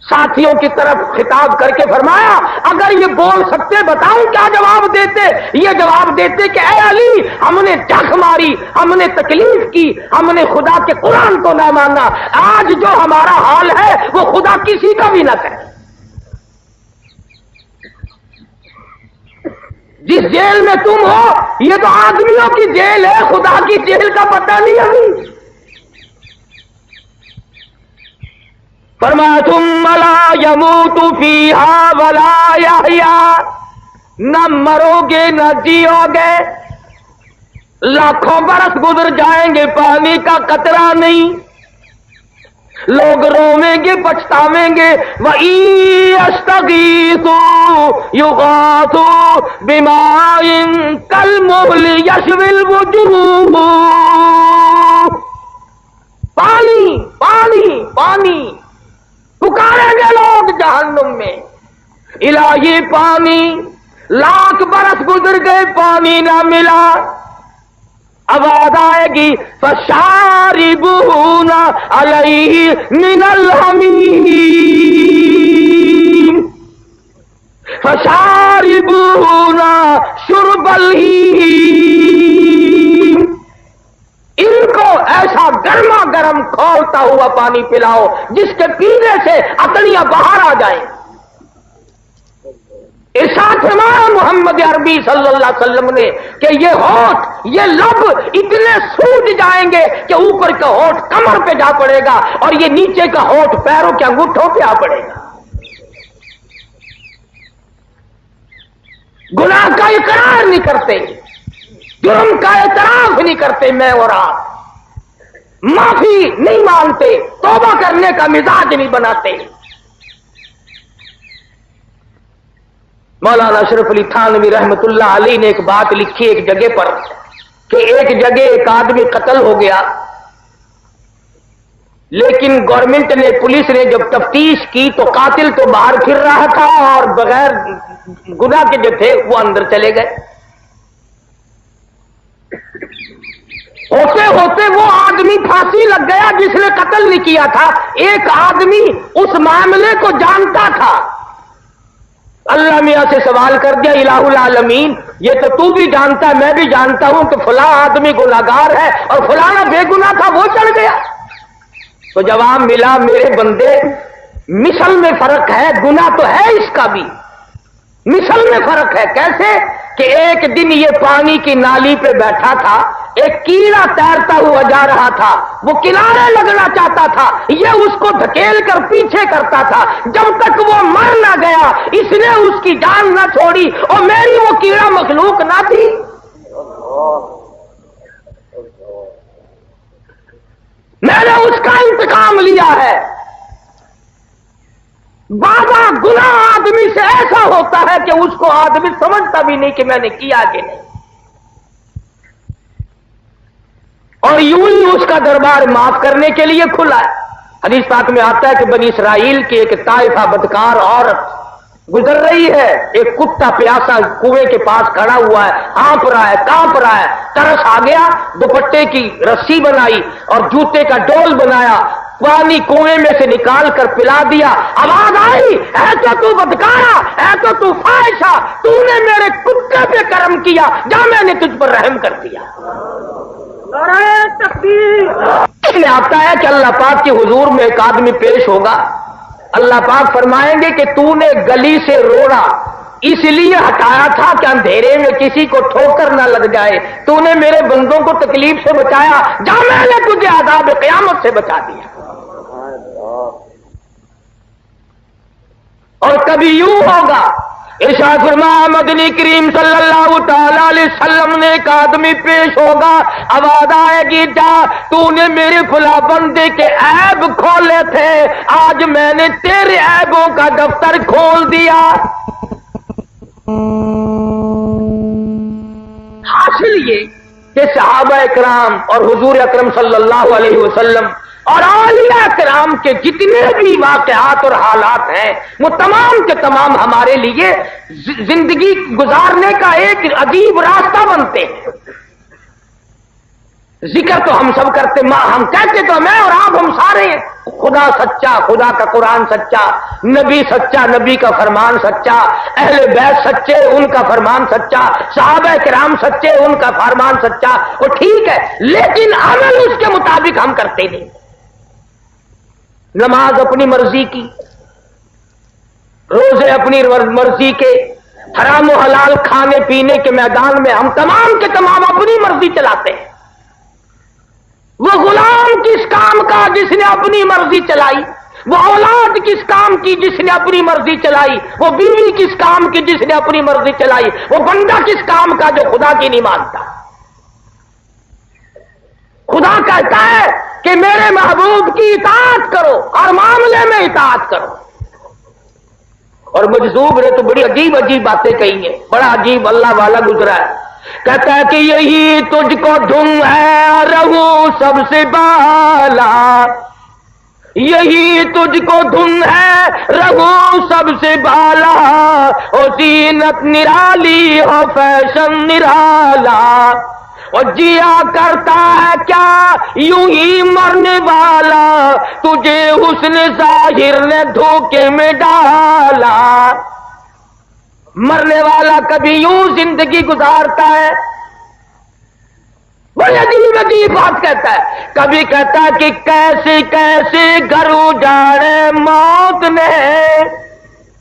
ساتھیوں کی طرف خطاب کر کے فرمایا اگر یہ بول سکتے بتاؤں کیا جواب دیتے؟ یہ جواب دیتے کہ اے علی ہم نے ڈھک ماری، ہم نے تکلیف کی، ہم نے خدا کے قرآن کو نہ مانا، آج جو ہمارا حال ہے وہ خدا کسی کا بھی نہ کرے۔ جس جیل میں تم ہو یہ تو آدمیوں کی جیل ہے، خدا کی جیل کا پتہ نہیں ابھی۔ فرمایا ثم لا يموت فيها ولا يحيا، نہ مرو گے نہ جیو گے، لاکھوں برس گزر جائیں گے پانی کا قطرہ نہیں، لوگ رویں گے پچھتاویں گے۔ وَإِن يَسْتَغِيثُوا يُغَاثُوا بِمَاءٍ كَالْمُهْلِ يَشْوِي الْوُجُوهَ، پانی پانی پانی پکاریں گے لوگ جہنم میں، الہی پانی، لاکھ برس گزر گئے پانی نہ ملا، آواز آئے گی فشاربون علیہ من الحمیم، فشاربون شرب الہیم، ان کو ایسا گرما گرم کھولتا ہوا پانی پلاؤ جس کے پینے سے اکڑیاں باہر آ جائیں۔ ارشاد فرمایا محمد عربی صلی اللہ علیہ وسلم نے کہ یہ ہونٹ، یہ لب اتنے سوج جائیں گے کہ اوپر کا ہونٹ کمر پہ جا پڑے گا اور یہ نیچے کا ہونٹ پیروں کے انگوٹھوں پہ آ پڑے گا۔ گناہ کا اقرار نہیں کرتے، جرم کا اعتراف نہیں کرتے، میں اور آپ معافی نہیں مانتے، توبہ کرنے کا مزاج نہیں بناتے۔ مولانا اشرف علی تھانوی رحمت اللہ علیہ نے ایک بات لکھی ایک جگہ پر کہ ایک جگہ ایک آدمی قتل ہو گیا، لیکن گورنمنٹ نے، پولیس نے جب تفتیش کی تو قاتل تو باہر پھر رہا تھا اور بغیر گناہ کے جو تھے وہ اندر چلے گئے۔ ہوتے ہوتے وہ آدمی پھانسی لگ گیا جس نے قتل نہیں کیا تھا۔ ایک آدمی اس معاملے کو جانتا تھا، اللہ میاں سے سوال کر دیا الہ العالمین یہ تو بھی جانتا ہے میں بھی جانتا ہوں کہ فلاں آدمی گناہگار ہے اور فلانا بے گناہ تھا وہ چڑھ گیا۔ تو جواب ملا میرے بندے مثل میں فرق ہے، گناہ تو ہے اس کا بھی، مثل میں فرق ہے۔ کیسے کہ ایک دن یہ پانی کی نالی پہ بیٹھا تھا، ایک کیڑا تیرتا ہوا جا رہا تھا، وہ کنارے لگنا چاہتا تھا، یہ اس کو دھکیل کر پیچھے کرتا تھا، جب تک وہ مر نہ گیا اس نے اس کی جان نہ چھوڑی، اور میری وہ کیڑا مخلوق نہ تھی۔ میں نے اس کا انتقام لیا ہے۔ بابا گناہ آدمی سے ایسا ہوتا ہے کہ اس کو آدمی سمجھتا بھی نہیں کہ میں نے کیا کہ نہیں، اور یوں ہی اس کا دربار معاف کرنے کے لیے کھلا ہے۔ حدیث پاک میں آتا ہے کہ بنی اسرائیل کی ایک طائفہ بدکار عورت گزر رہی ہے، ایک کتا پیاسا کنویں کے پاس کھڑا ہوا ہے، ہانپ رہا ہے، کانپ رہا ہے، ترس آ گیا، دوپٹے کی رسی بنائی اور جوتے کا ڈول بنایا، پانی کنویں میں سے نکال کر پلا دیا۔ آواز آئی اے تو بدکارا، اے تو فاحشہ، تو نے میرے کتے پہ کرم کیا، جا میں نے تجھ پر رحم کر دیا۔ نعرہ تکبیر۔ اس میں آتا ہے کہ اللہ پاک کے حضور میں ایک آدمی پیش ہوگا، اللہ پاک فرمائیں گے کہ تو نے گلی سے روڑا اس لیے ہٹایا تھا کہ اندھیرے میں کسی کو ٹھوکر نہ لگ جائے، تو نے میرے بندوں کو تکلیف سے بچایا، جا میں نے تجھے عذاب قیامت سے بچا دیا۔ اور کبھی یوں ہوگا، ارشاد فرمایا مدنی کریم صلی اللہ تعالی علیہ وسلم نے ایک آدمی پیش ہوگا، آواز آئے گی جا تو نے میرے فلاں بندے کے عیب کھولے تھے، آج میں نے تیرے عیبوں کا دفتر کھول دیا۔ حاصل یہ کہ صحابہ اکرام اور حضور اکرم صلی اللہ علیہ وسلم اور اولیاء کرام کے جتنے بھی واقعات اور حالات ہیں وہ تمام کے تمام ہمارے لیے زندگی گزارنے کا ایک عجیب راستہ بنتے ہیں۔ ذکر تو ہم سب کرتے، ہم کہتے تو میں اور آپ ہم سارے ہیں، خدا سچا، خدا کا قرآن سچا، نبی سچا، نبی کا فرمان سچا، اہل بیت سچے، ان کا فرمان سچا، صحابہ کرام سچے، ان کا فرمان سچا، وہ ٹھیک ہے، لیکن عمل اس کے مطابق ہم کرتے نہیں۔ نماز اپنی مرضی کی، روزے اپنی مرضی کے، حرام و حلال کھانے پینے کے میدان میں ہم تمام کے تمام اپنی مرضی چلاتے ہیں۔ وہ غلام کس کام کا جس نے اپنی مرضی چلائی، وہ اولاد کس کام کی جس نے اپنی مرضی چلائی، وہ بیوی کس کام کی جس نے اپنی مرضی چلائی، وہ بندہ کس کام کا جو خدا کی نہیں مانتا۔ خدا کہتا ہے کہ میرے محبوب کی اطاعت کرو، ہر معاملے میں اطاعت کرو۔ اور مجذوب نے تو بڑی عجیب عجیب باتیں کہی ہیں، بڑا عجیب اللہ والا گزرا ہے، کہتا ہے کہ یہی تجھ کو دھن ہے رہو سب سے بالا، یہی تجھ کو دھن ہے رہو سب سے بالا، او زینت نرالی ہو فیشن نرالا، اور جیا کرتا ہے کیا یوں ہی مرنے والا، تجھے حسن ظاہر نے دھوکے میں ڈالا۔ مرنے والا کبھی یوں زندگی گزارتا ہے، بڑی عجیب عجیب بات کہتا ہے، کبھی کہتا ہے کہ کیسے کیسے گھر اجاڑے موت نے،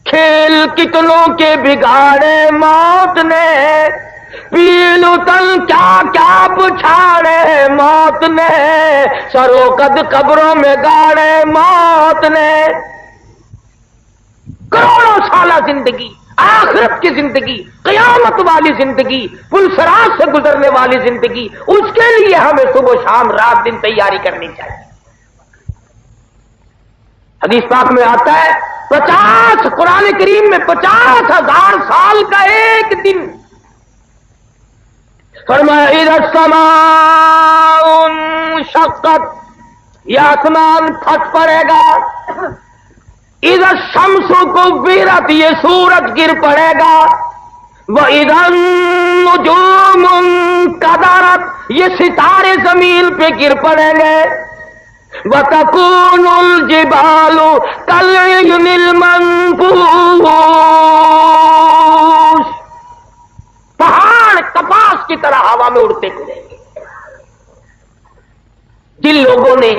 کھیل کتنوں کے بگاڑے موت نے، پیل تن کیا کیا بچھاڑے موت نے، سرو قد قبروں میں گاڑے موت نے۔ کروڑوں سالہ زندگی، آخرت کی زندگی، قیامت والی زندگی، پلسرات سے گزرنے والی زندگی، اس کے لیے ہمیں صبح شام رات دن تیاری کرنی چاہیے۔ حدیث پاک میں آتا ہے 50 قرآن کریم میں 50,000 سال کا ایک دن، فرمایا اذا السماء انشقت، یہ آسمان پھٹ پڑے گا، اذا الشمس کورت، یہ سورج گر پڑے گا، واذا النجوم انکدرت، یہ ستارے زمین پہ گر پڑیں گے، وتکون الجبال کالعہن المنفوش، پہاڑ کپاس کی طرح ہوا میں اڑتے پھریں گے۔ جن لوگوں نے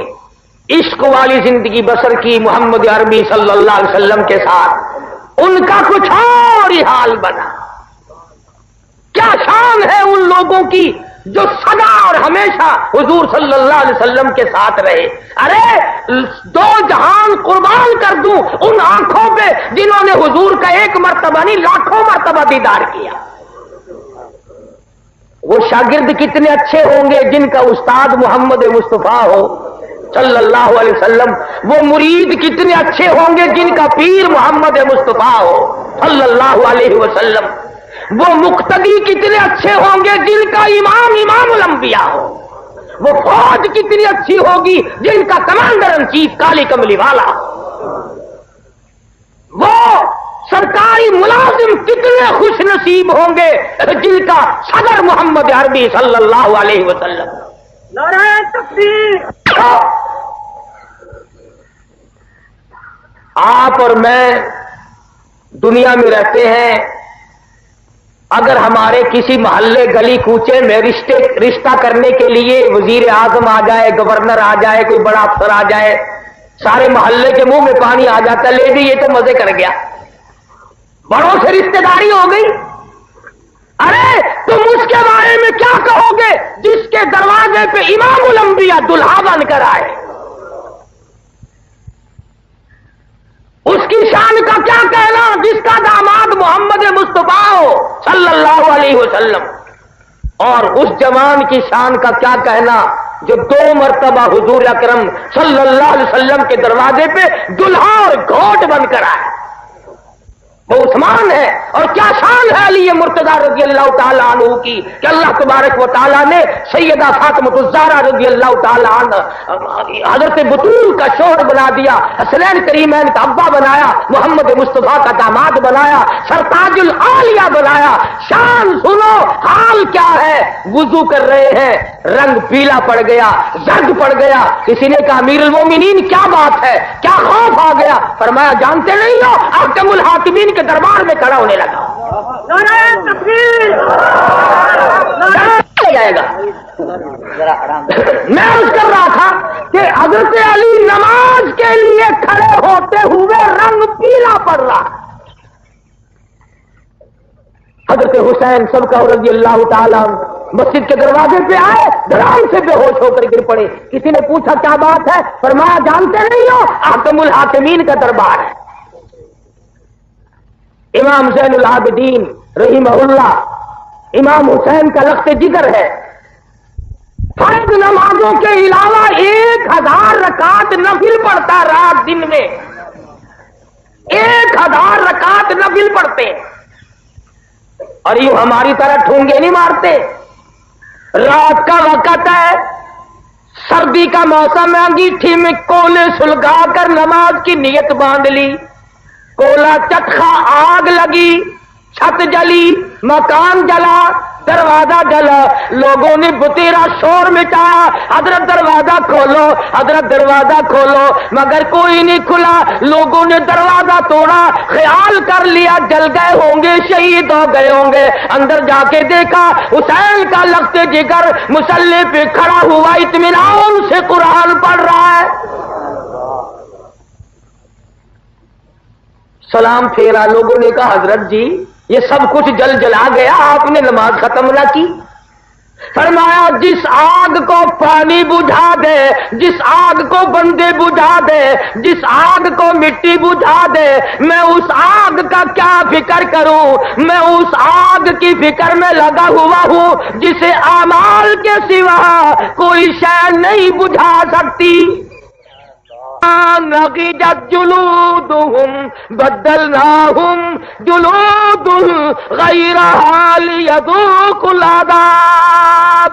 عشق والی زندگی بسر کی محمد عربی صلی اللہ علیہ وسلم کے ساتھ، ان کا کچھ اور ہی حال بنا۔ کیا شان ہے ان لوگوں کی جو سدا اور ہمیشہ حضور صلی اللہ علیہ وسلم کے ساتھ رہے۔ ارے 2 جہان قربان کر دوں ان آنکھوں پہ جنہوں نے حضور کا ایک مرتبہ نہیں لاکھوں مرتبہ دیدار کیا۔ وہ شاگرد کتنے اچھے ہوں گے جن کا استاد محمد مصطفیٰ ہو صلی اللہ علیہ وسلم، وہ مرید کتنے اچھے ہوں گے جن کا پیر محمد مصطفیٰ ہو صلی اللہ علیہ وسلم، وہ مقتدی کتنے اچھے ہوں گے جن کا امام الانبیاء ہو، وہ فوج کتنی اچھی ہوگی جن کا کمانڈر ان چیف کالی کملی والا ہو، وہ سرکاری ملازم کتنے خوش نصیب ہوں گے جن کا صدر محمد عربی صلی اللہ علیہ وسلم۔ نعرہ تکبیر۔ آپ اور میں دنیا میں رہتے ہیں، اگر ہمارے کسی محلے گلی کوچے میں رشتہ کرنے کے لیے وزیر اعظم آ جائے، گورنر آ جائے، کوئی بڑا افسر آ جائے، سارے محلے کے منہ میں پانی آ جاتا ہے، لے بھی یہ تو مزے کر گیا، بڑوں سے رشتہ داری ہو گئی۔ ارے تم اس کے بارے میں کیا کہو گے جس کے دروازے پہ امام الانبیاء دلہا بن کر آئے؟ اس کی شان کا کیا کہنا جس کا داماد محمد مصطفیٰ ہو صلی اللہ علیہ وسلم، اور اس جوان کی شان کا کیا کہنا جو 2 مرتبہ حضور اکرم صلی اللہ علیہ وسلم کے دروازے پہ دلہا اور گھوٹ بن کر آئے۔ وہ عثمان ہے، اور کیا شان ہے علی مرتضیٰ رضی اللہ تعالیٰ عنہ کی کہ اللہ تبارک و تعالیٰ نے سیدہ فاطمہ الزہرا رضی اللہ تعالیٰ عنہ حضرت بطول کا شوہر بنا دیا، حسنین کریمین کا ابا بنایا، محمد مصطفیٰ کا داماد بنایا، سرتاج العالیہ بنایا۔ شان سنو، حال حال کیا ہے؟ وضو کر رہے ہیں، رنگ پیلا پڑ گیا، زرد پڑ گیا. کسی نے کہا امیر المومنین کیا بات ہے، کیا خوف آ گیا؟ فرمایا جانتے نہیں ہو، احکم الحاکمین کے دربار میں کھڑا ہونے لگا. نعرہ تکبیر. جائے گا. میں عرض کر رہا تھا کہ حضرت علی نماز کے لیے کھڑے ہوتے ہوئے رنگ پیلا پڑ رہا. حضرت حسین سب کا رضی اللہ تعالیٰ مسجد کے دروازے پہ آئے، دھڑام سے بے ہوش ہو کر گر پڑے. کسی نے پوچھا کیا بات ہے؟ فرمایا جانتے نہیں ہو، احکم الحاکمین کا دربار ہے. امام زین العابدین رحمہ اللہ، امام حسین کا لخت جگر ہے. فرض نمازوں کے علاوہ 1000 رکعت نفل پڑھتا رات دن میں. 1000 رکعت نفل پڑھتے ہیں، اور یوں ہماری طرح ٹھونگے نہیں مارتے. رات کا وقت ہے، سردی کا موسم ہے، انگیٹھی میں کولے سلگا کر نماز کی نیت باندھ لی. کولا چٹخا، آگ لگی، چھت جلی، مکان جلا، دروازہ جلا. لوگوں نے بتیرا شور مچایا، حضرت دروازہ کھولو، حضرت دروازہ کھولو، مگر کوئی نہیں کھلا. لوگوں نے دروازہ توڑا، خیال کر لیا جل گئے ہوں گے، شہید ہو گئے ہوں گے. اندر جا کے دیکھا حسین کا لخت جگر مصلی پہ کھڑا ہوا اطمینان سے قرآن پڑھ رہا ہے. سلام پھیرا. لوگوں نے کہا حضرت جی یہ سب کچھ جل جلا گیا، آپ نے نماز ختم نہ کی. فرمایا جس آگ کو پانی بجھا دے، جس آگ کو بندے بجھا دے، جس آگ کو مٹی بجھا دے، میں اس آگ کا کیا فکر کروں؟ میں اس آگ کی فکر میں لگا ہوا ہوں جسے اعمال کے سوا کوئی شے نہیں بجھا سکتی. نضجت جلودهم بدلناهم جلود غیرها لیذوقوا العذاب.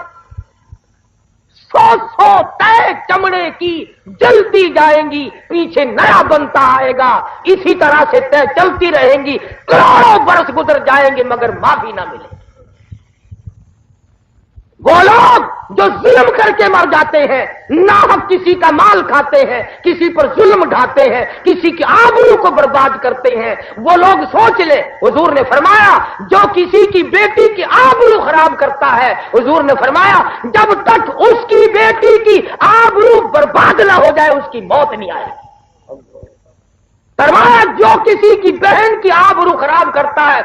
100 تے چمڑے کی جلتی جائیں گی، پیچھے نیا بنتا آئے گا. اسی طرح سے تے چلتی رہیں گی، کروڑوں برس گزر جائیں گے مگر معافی نہ ملے. وہ لوگ جو ظلم کر کے مر جاتے ہیں، ناحق کسی کا مال کھاتے ہیں، کسی پر ظلم ڈھاتے ہیں، کسی کی آبرو کو برباد کرتے ہیں، وہ لوگ سوچ لے. حضور نے فرمایا جو کسی کی بیٹی کی آبرو خراب کرتا ہے، حضور نے فرمایا جب تک اس کی بیٹی کی آبرو برباد نہ ہو جائے اس کی موت نہیں آئے. فرمایا جو کسی کی بہن کی آبرو خراب کرتا ہے،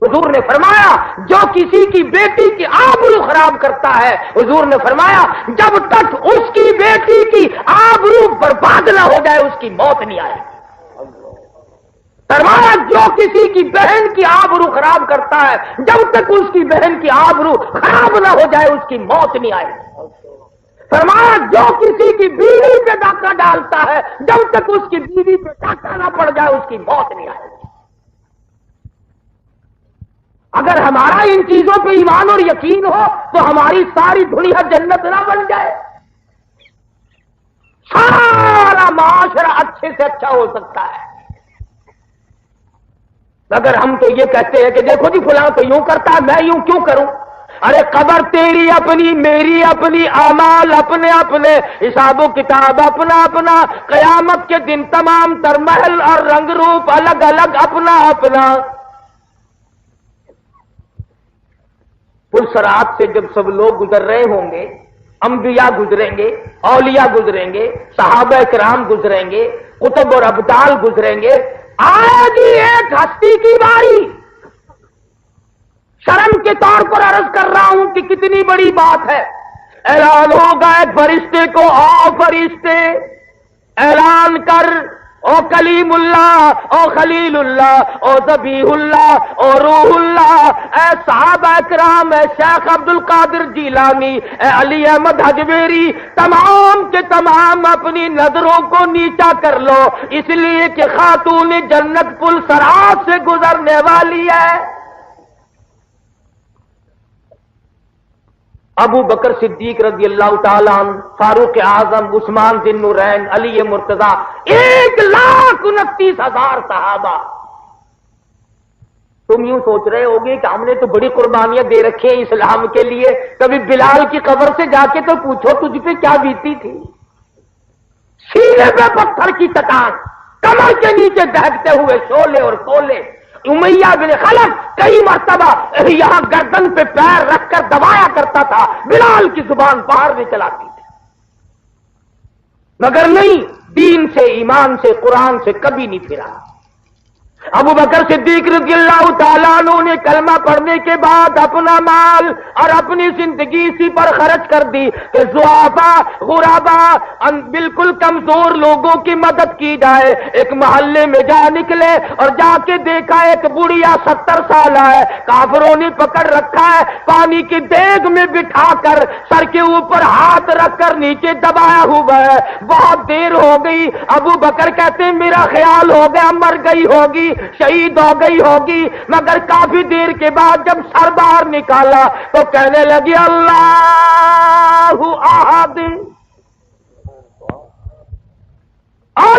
حضور نے فرمایا جو کسی کی بیٹی کی آبرو خراب کرتا ہے، حضور نے فرمایا جب تک اس کی بیٹی کی آبرو برباد نہ ہو جائے اس کی موت نہیں آئے. فرمایا جو کسی کی بہن کی آبرو خراب کرتا ہے، جب تک اس کی بہن کی آبرو خراب نہ ہو جائے اس کی موت نہیں آئے. فرمایا جو کسی کی بیوی پہ ڈاکہ ڈالتا ہے، جب تک اس کی بیوی پہ ڈاکہ نہ پڑ جائے اس کی موت نہیں آئے. اگر ہمارا ان چیزوں پہ ایمان اور یقین ہو تو ہماری ساری دنیا جنت نہ بن جائے. سارا معاشرہ اچھے سے اچھا ہو سکتا ہے. اگر ہم تو یہ کہتے ہیں کہ دیکھو جی فلاں تو یوں کرتا ہے، میں یوں کیوں کروں؟ ارے قبر تیری اپنی، میری اپنی، اعمال اپنے اپنے، حساب و کتاب اپنا اپنا، قیامت کے دن تمام تر محل اور رنگ روپ الگ الگ اپنا اپنا. پلسرات سے جب سب لوگ گزر رہے ہوں گے، انبیاء گزریں گے، اولیاء گزریں گے، صحابہ کرام گزریں گے، قطب اور ابدال گزریں گے. آج ہی ایک ہستی کی باری. شرم کے طور پر عرض کر رہا ہوں کہ کتنی بڑی بات ہے. اعلان ہوگا ایک فرشتے کو، آؤ فرشتے اعلان کر، او کلیم اللہ، او خلیل اللہ، او ذبیح اللہ، او روح اللہ، اے صحابہ کرام، اے شیخ عبد القادر جیلانی، اے علی احمد حجویری، تمام کے تمام اپنی نظروں کو نیچا کر لو، اس لیے کہ خاتون جنت پل صراط سے گزرنے والی ہے. ابو بکر صدیق رضی اللہ تعالیٰ عنہ، فاروق اعظم، عثمان ذی النورین، علی مرتضیٰ، 1,29,000 صحابہ. تم یوں سوچ رہے ہوگے کہ ہم نے تو بڑی قربانیاں دے رکھی ہیں اسلام کے لیے، کبھی بلال کی قبر سے جا کے تو پوچھو تجھ پہ کیا بیتی تھی؟ سینے پہ پتھر کی چٹان، کمر کے نیچے دہتے ہوئے شعلے اور کولے، امیہ بن خلف کئی مرتبہ یہاں گردن پہ پیر رکھ کر دبایا کرتا تھا، بلال کی زبان باہر نکل آتی تھی، مگر نہیں، دین سے، ایمان سے، قرآن سے کبھی نہیں پھرا۔ ابو بکر صدیق رضی اللہ تعالیٰ عنہ نے کلمہ پڑھنے کے بعد اپنا مال اور اپنی زندگی اسی پر خرچ کر دی کہ ضعفاء، غرباء، بالکل کمزور لوگوں کی مدد کی جائے۔ ایک محلے میں جا نکلے اور جا کے دیکھا ایک بڑھیا 70 سال ہے، کافروں نے پکڑ رکھا ہے، پانی کی دیگ میں بٹھا کر سر کے اوپر ہاتھ رکھ کر نیچے دبایا ہوا ہے۔ بہت دیر ہو گئی، ابو بکر کہتے ہیں میرا خیال ہو گیا مر گئی ہوگی، شہید ہو گئی ہوگی، مگر کافی دیر کے بعد جب سر باہر نکالا تو کہنے لگی اللہ احد،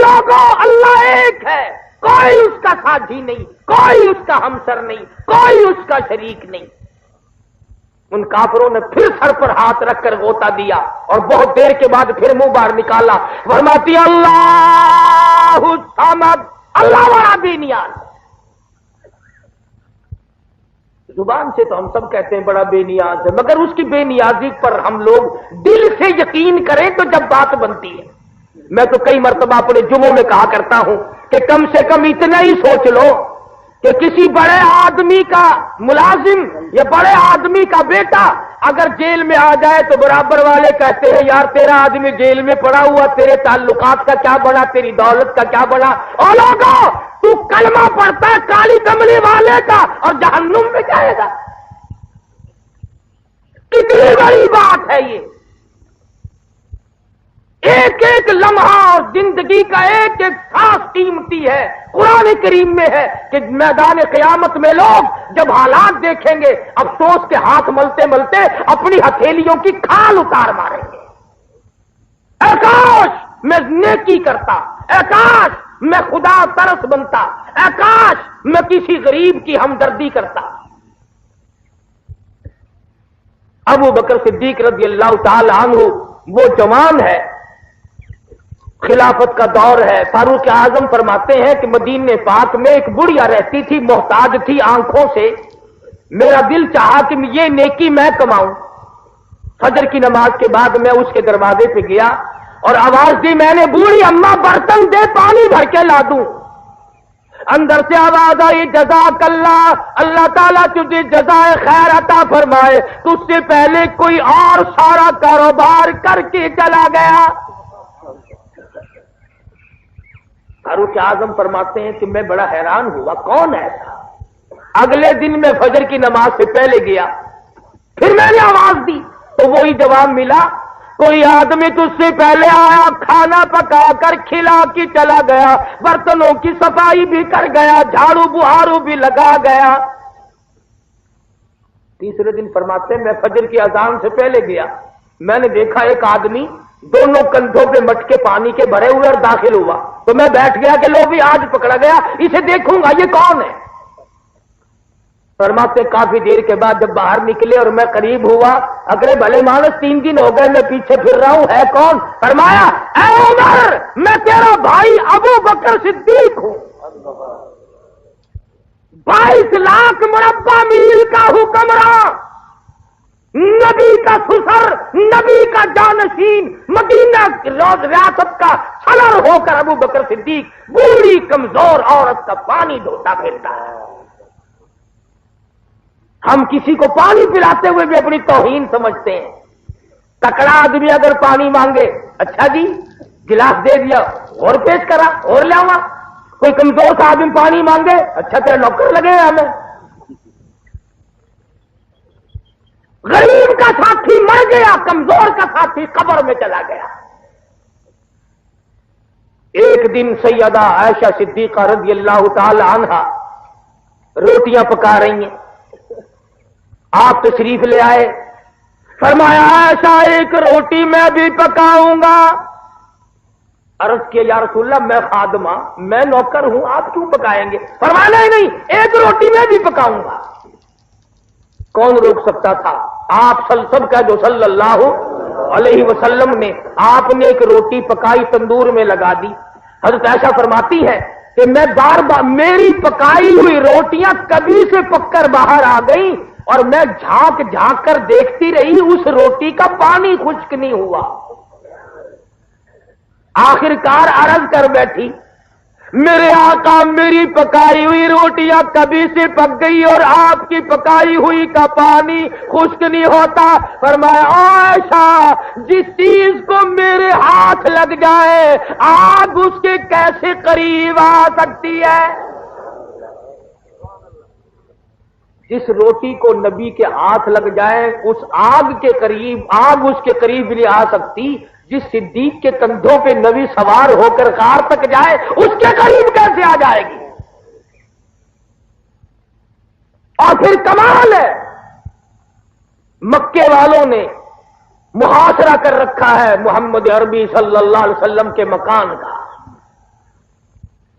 لوگوں اللہ ایک ہے، کوئی اس کا ساتھی نہیں، کوئی اس کا ہمسر نہیں، کوئی اس کا شریک نہیں۔ ان کافروں نے پھر سر پر ہاتھ رکھ کر غوطہ دیا اور بہت دیر کے بعد پھر منہ باہر نکالا، فرماتی اللہ الصمد، اللہ والا بے نیاز۔ زبان سے تو ہم سب کہتے ہیں بڑا بے نیاز ہے، مگر اس کی بے نیازی پر ہم لوگ دل سے یقین کریں تو جب بات بنتی ہے۔ میں تو کئی مرتبہ اپنے جمعوں میں کہا کرتا ہوں کہ کم سے کم اتنا ہی سوچ لو کہ کسی بڑے آدمی کا ملازم یا بڑے آدمی کا بیٹا اگر جیل میں آ جائے تو برابر والے کہتے ہیں یار تیرا آدمی جیل میں پڑا ہوا، تیرے تعلقات کا کیا بنا، تیری دولت کا کیا بنا؟ اور لوگوں تو کلمہ پڑھتا ہے کالی کملی والے کا اور جہنم میں جائے گا۔ کتنی بڑی بات ہے یہ، ایک ایک لمحہ اور زندگی کا ایک ایک سانس قیمتی ہے۔ قرآن کریم میں ہے کہ میدان قیامت میں لوگ جب حالات دیکھیں گے افسوس کے ہاتھ ملتے ملتے اپنی ہتھیلیوں کی کھال اتار ماریں گے۔ اے کاش میں نیکی کرتا، اے کاش میں خدا ترس بنتا، اے کاش میں کسی غریب کی ہمدردی کرتا۔ ابو بکر صدیق رضی اللہ تعالی عنہ وہ جوان ہے، خلافت کا دور ہے، فاروق اعظم فرماتے ہیں کہ مدینے پاک میں ایک بڑھیا رہتی تھی، محتاج تھی آنکھوں سے، میرا دل چاہا کہ یہ نیکی میں کماؤں۔ فجر کی نماز کے بعد میں اس کے دروازے پہ گیا اور آواز دی، میں نے بوڑھی اماں برتن دے پانی بھر کے لا دوں۔ اندر سے آواز آئی، جزاک اللہ، اللہ تعالیٰ تجھے جزائے خیر عطا فرمائے، تجھ سے پہلے کوئی اور سارا کاروبار کر کے چلا گیا۔ فاروق اعظم فرماتے ہیں کہ میں بڑا حیران ہوا، کون ایسا؟ اگلے دن میں فجر کی نماز سے پہلے گیا، پھر میں نے آواز دی تو وہی جواب ملا، کوئی آدمی تجھ سے پہلے آیا، کھانا پکا کر کھلا کے چلا گیا، برتنوں کی صفائی بھی کر گیا، جھاڑو بہارو بھی لگا گیا۔ تیسرے دن فرماتے ہیں میں فجر کی اذان سے پہلے گیا، میں نے دیکھا ایک آدمی دونوں کندھوں پہ مٹکے پانی کے بھرے ہوئے اور داخل ہوا، تو میں بیٹھ گیا کہ لو بھی آج پکڑا گیا، اسے دیکھوں گا یہ کون ہے۔ فرماتے کافی دیر کے بعد جب باہر نکلے اور میں قریب ہوا، اگرے بھلے مانس 3 دن ہو گئے میں پیچھے پھر رہا ہوں، ہے کون؟ فرمایا اے عمر میں تیرا بھائی ابو بکر صدیق ہوں، 22 لاکھ مربع میل کا حکمراں، نبی کا سسر، نبی کا جانشین، مدینہ ریاست کا صدر ہو کر ابو بکر صدیق بوڑھی کمزور عورت کا پانی دھوتا پھرتا ہے۔ ہم کسی کو پانی پلاتے ہوئے بھی اپنی توہین سمجھتے ہیں۔ تکڑا آدمی اگر پانی مانگے، اچھا جی گلاس دے دیا اور پیش کرا اور لاؤں، کوئی کمزور سا آدمی پانی مانگے، اچھا تیرا نوکر لگے گا ہمیں۔ غریب کا ساتھی مر گیا، کمزور کا ساتھی قبر میں چلا گیا۔ ایک دن سیدہ عائشہ صدیقہ رضی اللہ تعالی عنہا روٹیاں پکا رہی ہیں، آپ تشریف لے آئے، فرمایا عائشہ ایک روٹی میں بھی پکاؤں گا۔ عرض کیا یا رسول اللہ میں خادمہ، میں نوکر ہوں، آپ کیوں پکائیں گے؟ فرمایا نہیں، ایک روٹی میں بھی پکاؤں گا۔ کون روک سکتا تھا؟ آپ سب کا جو صلی اللہ علیہ وسلم نے، آپ نے ایک روٹی پکائی تندور میں لگا دی۔ حضرت عائشہ فرماتی ہے کہ میں بار بار میری پکائی ہوئی روٹیاں کبھی سے پک کر باہر آ گئیں اور میں جھانک جھانک کر دیکھتی رہی، اس روٹی کا پانی خشک نہیں ہوا۔ آخرکار عرض کر بیٹھی، میرے آقا میری پکائی ہوئی روٹیاں کبھی سے پک گئی اور آپ کی پکائی ہوئی کا پانی خشک نہیں ہوتا۔ فرمایا عائشہ، جس چیز کو میرے ہاتھ لگ جائے آگ اس کے کیسے قریب آ سکتی ہے؟ جس روٹی کو نبی کے ہاتھ لگ جائے اس آگ کے قریب، آگ اس کے قریب نہیں آ سکتی۔ جس صدیق کے کندھوں پہ نبی سوار ہو کر غار تک جائے اس کے قریب کیسے آ جائے گی؟ اور پھر کمال ہے، مکے والوں نے محاصرہ کر رکھا ہے محمد عربی صلی اللہ علیہ وسلم کے مکان کا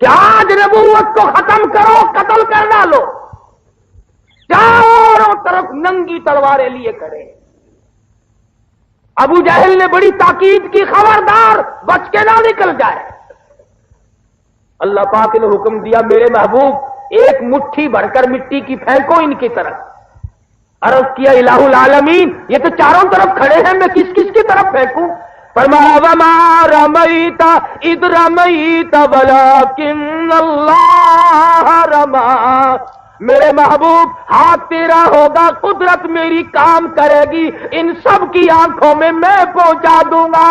کہ آج نبوت کو ختم کرو، قتل کر ڈالو۔ چاروں طرف ننگی تلواریں لیے کھڑے۔ ابو جہل نے بڑی تاکید کی، خبردار بچ کے نہ نکل جائے۔ اللہ پاک نے حکم دیا، میرے محبوب ایک مٹھی بھر کر مٹی کی پھینکو ان کی طرف۔ عرض کیا الہ العالمین، یہ تو چاروں طرف کھڑے ہیں، میں کس کس کی طرف پھینکوں؟ فرمایا وما رمیت اذ رمیت ولکن اللہ رما۔ میرے محبوب ہاتھ تیرا ہوگا، قدرت میری کام کرے گی، ان سب کی آنکھوں میں میں پہنچا دوں گا۔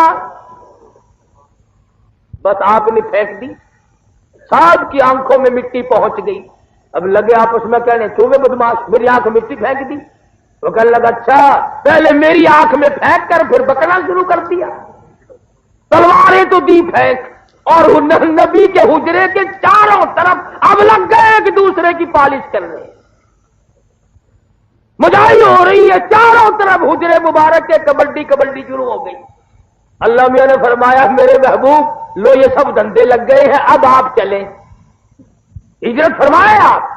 بس آپ نے پھینک دی، سب کی آنکھوں میں مٹی پہنچ گئی۔ اب لگے آپس میں کہنے چوبے بدماش، میری آنکھ میں مٹی پھینک دی۔ وہ کہنے لگا اچھا پہلے میری آنکھ میں پھینک کر پھر بکنا شروع کر دیا، تلواریں تو دی پھینک، اور نبی کے حجرے کے چاروں طرف اب لگ گئے ایک دوسرے کی پالش کرنے، مجاہی ہو رہی ہے چاروں طرف حجرے مبارک کے، کبڈی کبڈی شروع ہو گئی۔ اللہ میاں نے فرمایا میرے محبوب لو یہ سب دھندے لگ گئے ہیں، اب آپ چلیں، ہجرت فرمائے آپ۔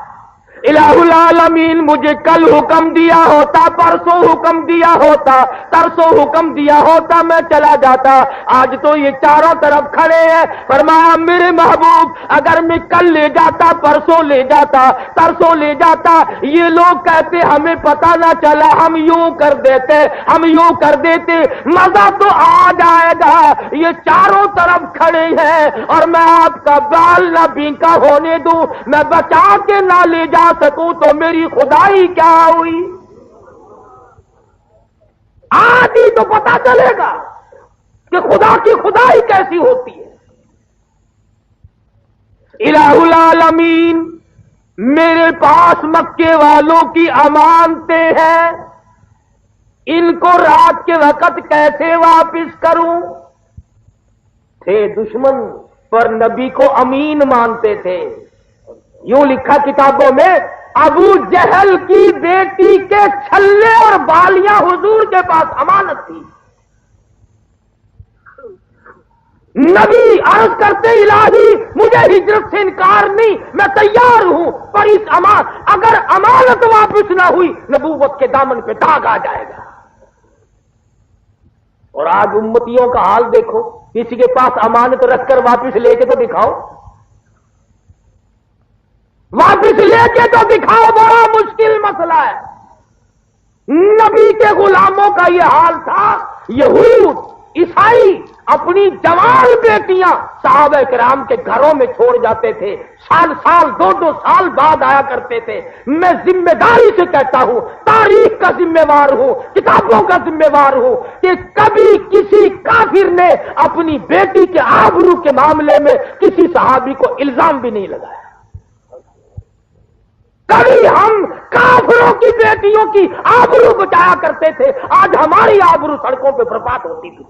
الہ العالمین مجھے کل حکم دیا ہوتا، پرسوں حکم دیا ہوتا، ترسوں حکم دیا ہوتا، میں چلا جاتا، آج تو یہ چاروں طرف کھڑے ہیں۔ فرمایا میرے محبوب اگر میں کل لے جاتا، پرسوں لے جاتا، ترسوں لے جاتا، یہ لوگ کہتے ہمیں پتہ نہ چلا، ہم یوں کر دیتے، ہم یوں کر دیتے، مزہ تو آ جائے گا۔ یہ چاروں طرف کھڑے ہیں اور میں آپ کا بال نہ بینکا ہونے دوں، میں بچا کے نہ لے جا سکوں تو میری خدائی کیا ہوئی؟ آج ہی تو پتا چلے گا کہ خدا کی خدائی کیسی ہوتی ہے۔ الہ العالمین میرے پاس مکے والوں کی امانتیں ہیں، ان کو رات کے وقت کیسے واپس کروں؟ تھے دشمن پر نبی کو امین مانتے تھے۔ یوں لکھا کتابوں میں، ابو جہل کی بیٹی کے چھلے اور بالیاں حضور کے پاس امانت تھی۔ نبی عرض کرتے الہی مجھے ہجرت سے انکار نہیں، میں تیار ہوں، پر اس اگر امانت واپس نہ ہوئی نبوت کے دامن پہ داغ آ جائے گا۔ اور آج امتیوں کا حال دیکھو، کسی کے پاس امانت رکھ کر واپس لے کے تو دکھاؤ، واپس لے کے تو دکھاؤ، بڑا مشکل مسئلہ ہے۔ نبی کے غلاموں کا یہ حال تھا، یہود عیسائی اپنی جوان بیٹیاں صحابہ کرام کے گھروں میں چھوڑ جاتے تھے، سال سال دو سال بعد آیا کرتے تھے۔ میں ذمہ داری سے کہتا ہوں، تاریخ کا ذمہ وار ہوں، کتابوں کا ذمہ وار ہوں کہ کبھی کسی کافر نے اپنی بیٹی کے آبرو کے معاملے میں کسی صحابی کو الزام بھی نہیں لگایا۔ کبھی ہم کافروں کی بیٹیوں کی آبرو بچایا کرتے تھے، آج ہماری آبرو سڑکوں پہ برباد ہوتی تھی۔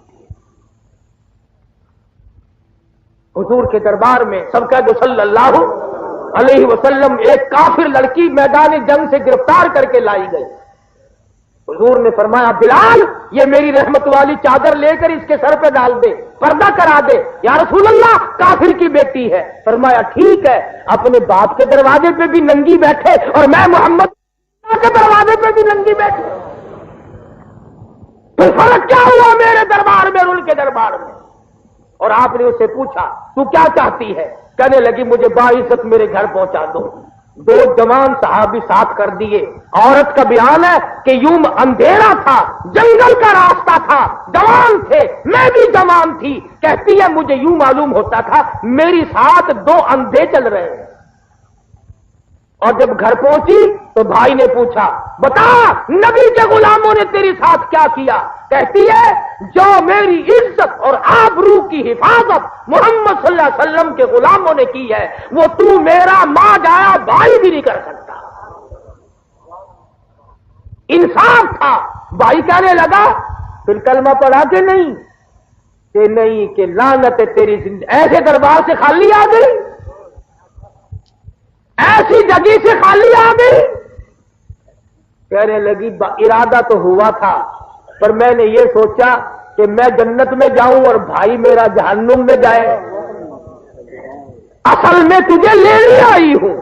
حضور کے دربار میں سب کا جو صلی اللہ علیہ وسلم ایک کافر لڑکی میدان جنگ سے گرفتار کر کے لائی گئی۔ حضور نے فرمایا بلال یہ میری رحمت والی چادر لے کر اس کے سر پہ ڈال دے، پردہ کرا دے۔ یا رسول اللہ کافر کی بیٹی ہے۔ فرمایا ٹھیک ہے، اپنے باپ کے دروازے پہ بھی ننگی بیٹھے اور میں محمد کے دروازے پہ بھی ننگی بیٹھے، پھر فرق کیا ہوا میرے دربار میں اور ان کے دربار میں؟ اور آپ نے اس سے پوچھا تو کیا چاہتی ہے؟ کہنے لگی مجھے باعزت میرے گھر پہنچا دو۔ دو جوان صحابی ساتھ کر دیے۔ عورت کا بیان ہے کہ یوں اندھیرا تھا، جنگل کا راستہ تھا، جوان تھے، میں بھی جوان تھی، کہتی ہے مجھے یوں معلوم ہوتا تھا میری ساتھ دو اندھے چل رہے ہیں۔ اور جب گھر پہنچی تو بھائی نے پوچھا بتا نبی کے غلاموں نے تیری ساتھ کیا کیا؟ کہتی ہے جو میری عزت اور آبرو کی حفاظت محمد صلی اللہ علیہ وسلم کے غلاموں نے کی ہے وہ تو میرا ماں جایا بھائی بھی نہیں کر سکتا۔ انصاف تھا۔ بھائی کہنے لگا پھر کلمہ پڑھا کہ نہیں؟ کہ نہیں، کہ لعنت ہے تیری زندگی، ایسے دربار سے خالی آ گئی، ایسی جگہ سے خالی آ گئی۔ کہنے لگی ارادہ تو ہوا تھا پر میں نے یہ سوچا کہ میں جنت میں جاؤں اور بھائی میرا جہنم میں جائے، اصل میں تجھے لینے آئی ہوں،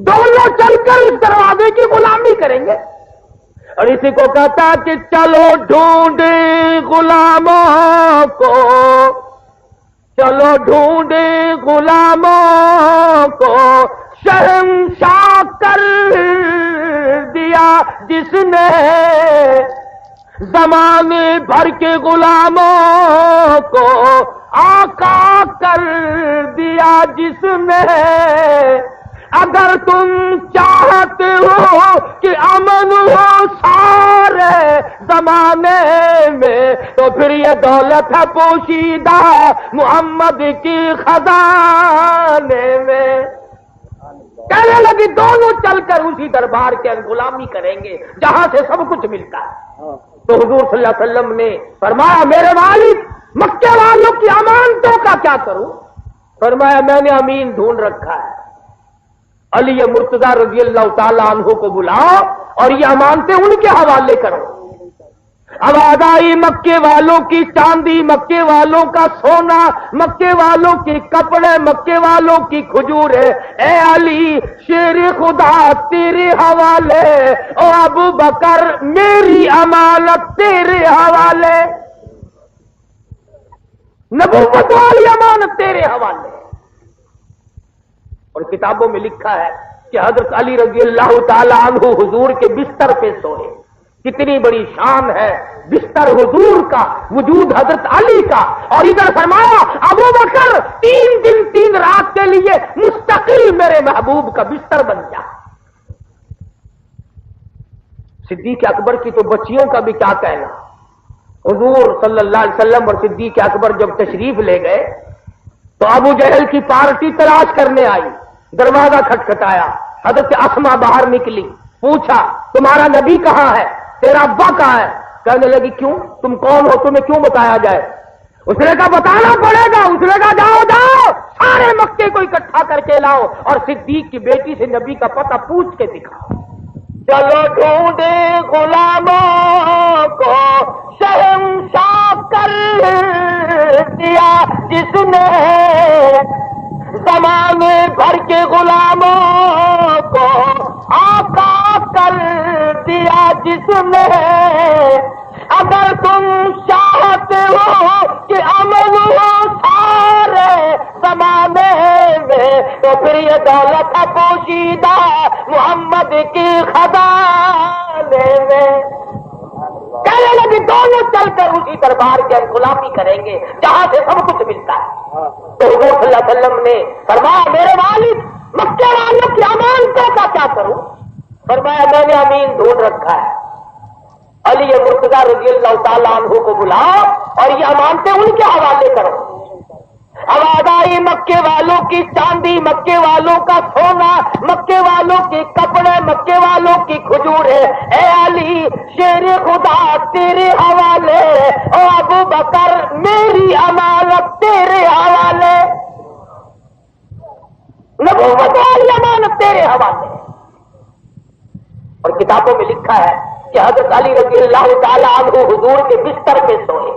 دونوں چل کر اس دروازے کی غلامی کریں گے۔ اور اسی کو کہتا کہ چلو ڈھونڈے غلاموں کو، چلو ڈھونڈے غلاموں کو، شہنشاہ کر دیا جس نے زمانے بھر کے غلاموں کو، آقا کر دیا جس نے۔ اگر تم چاہتے ہو کہ امن ہو سارے زمانے میں تو پھر یہ دولت ہے پوشیدہ محمد کی خزانے میں۔ کہنے لگی دونوں چل کر اسی دربار کے غلامی کریں گے جہاں سے سب کچھ ملتا ہے۔ تو حضور صلی اللہ علیہ وسلم نے فرمایا میرے والد مکے والوں کی امانتوں کا کیا کروں؟ فرمایا میں نے امین ڈھونڈ رکھا ہے، علی مرتضی رضی اللہ تعالی عنہ کو بلاؤ اور یہ امانتیں ان کے حوالے کرو۔ اب آدائی مکے والوں کی چاندی، مکے والوں کا سونا، مکے والوں کے کپڑے، مکے والوں کی کھجوریں، اے علی شیر خدا تیرے حوالے، او ابو بکر میری امانت تیرے حوالے، نبوت والی امانت تیرے حوالے۔ اور کتابوں میں لکھا ہے کہ حضرت علی رضی اللہ تعالی عنہ حضور کے بستر پہ سوئے۔ کتنی بڑی شان ہے بستر حضور کا، وجود حضرت علی کا۔ اور ادھر فرمایا ابو بکر 3 دن 3 رات کے لیے مستقل میرے محبوب کا بستر بن جا۔ صدیق اکبر کی تو بچیوں کا بھی کیا کہنا۔ حضور صلی اللہ علیہ وسلم اور صدیق اکبر جب تشریف لے گئے تو ابو جہل کی پارٹی تلاش کرنے آئی، دروازہ کھٹکھٹایا، حضرت اسما باہر نکلی، پوچھا تمہارا نبی کہاں ہے، تیرا ابا کہاں ہے؟ کہنے لگی کیوں، تم کون ہو، تمہیں کیوں بتایا جائے؟ اس نے کہا بتانا پڑے گا۔ اس نے کہا جاؤ جاؤ سارے مکے کو اکٹھا کر کے لاؤ اور صدیق کی بیٹی سے نبی کا پتہ پوچھ کے دکھاؤ۔ چلو ڈھونڈے غلاموں کو، شہنشاہ کر دیا جس نے زمانے بھر کے غلاموں کو، آقا کر دیا جس نے۔ اگر تم چاہتے ہو کہ امن ہو سارے زمانے میں تو پھر یہ دولت ہے پوشیدہ محمد کی خزانے میں۔ کہنے لگی دونوں چل کر اسی دربار کے غلامی کریں گے جہاں سے سب کچھ ملتا ہے۔ تو حضور صلی اللہ علیہ وسلم نے فرمایا میرے والد مکے والوں کی امانتوں کا کیا کروں؟ فرمایا میں نے امین ڈھونڈ رکھا ہے، علی مرتضی رضی اللہ تعالیٰ عنہ کو بلاؤ اور یہ امانتیں ان کے حوالے کرو۔ اب آدائی مکے والوں کی چاندی، مکے والوں کا سونا، مکے والوں کے کپڑے، مکے والوں کی کھجوریں، اے علی شیر خدا تیرے حوالے، او ابو بکر میری امانت تیرے حوالے، نبوت والی امانت تیرے حوالے۔ اور کتابوں میں لکھا ہے کہ حضرت علی رضی اللہ تعالیٰ عنہ حضور کے بستر پہ سوئے.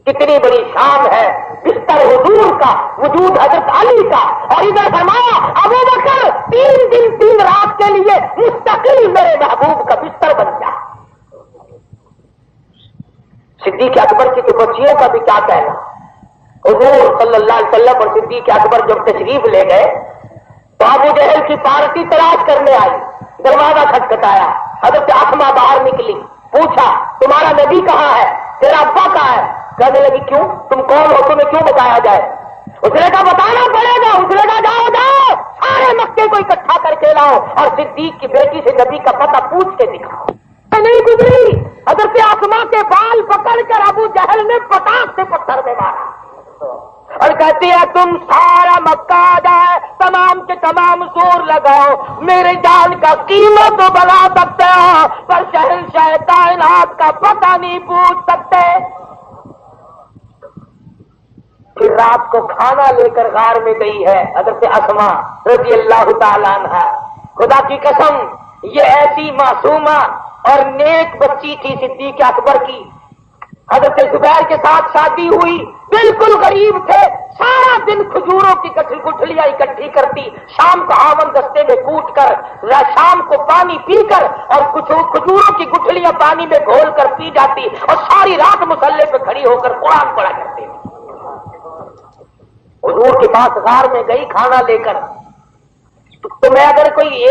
کتنی بڑی شان ہے بستر حضور کا، وجود حضرت علی کا. اور ادھر فرمایا ابو بکر 3 دن 3 رات کے لیے مستقل میرے محبوب کا بستر بن جا. صدیق اکبر کی تو بچیوں کا بھی کیا کہنا. حضور صلی اللہ علیہ وسلم اور صدیق اکبر جب تشریف لے گئے تو ابو جہل کی پارٹی تلاش کرنے آئی. دروازہ کھٹکھٹایا، حضرت اسماء باہر نکلی، پوچھا تمہارا نبی کہاں ہے، تیرا ابا کہاں ہے؟ کہنے لگی کیوں، تم کون ہو، تمہیں کیوں بتایا جائے؟ اس نے کہا بتانا پڑے گا. اس نے کہا جاؤ جاؤ سارے مکے کو اکٹھا کر کے لاؤ اور صدیق کی بیٹی سے نبی کا پتہ پوچھ کے دکھاؤ. نہیں گزری، حضرت اسماء کے بال پکڑ کر ابو جہل نے پٹاخ سے پتھر میں مارا اور کہتی ہے تم سارا مکہ آ جائے، تمام کے تمام زور لگاؤ، میرے جان کا قیمت تو بنا سکتے ہو پر شہنشاہ کائنات کا پتہ نہیں پوچھ سکتے. پھر رات کو کھانا لے کر غار میں گئی ہے حضرت اسماء رضی اللہ تعالیٰ عنہا. خدا کی قسم یہ ایسی معصومہ اور نیک بچی تھی صدیق اکبر کی. حضرت زبیر کے ساتھ شادی ہوئی، بالکل غریب تھے، سارا دن کھجوروں کی گٹھلیاں اکٹھی کرتی، شام کو آون دستے میں کوٹ کر شام کو پانی پی کر اور کچھ کھجوروں کی گٹھلیاں پانی میں گھول کر پی جاتی اور ساری رات مصلے پہ کھڑی ہو کر قرآن پڑھا کرتی. حضور کے پاس غار میں گئی کھانا لے کر. تمہیں اگر کوئی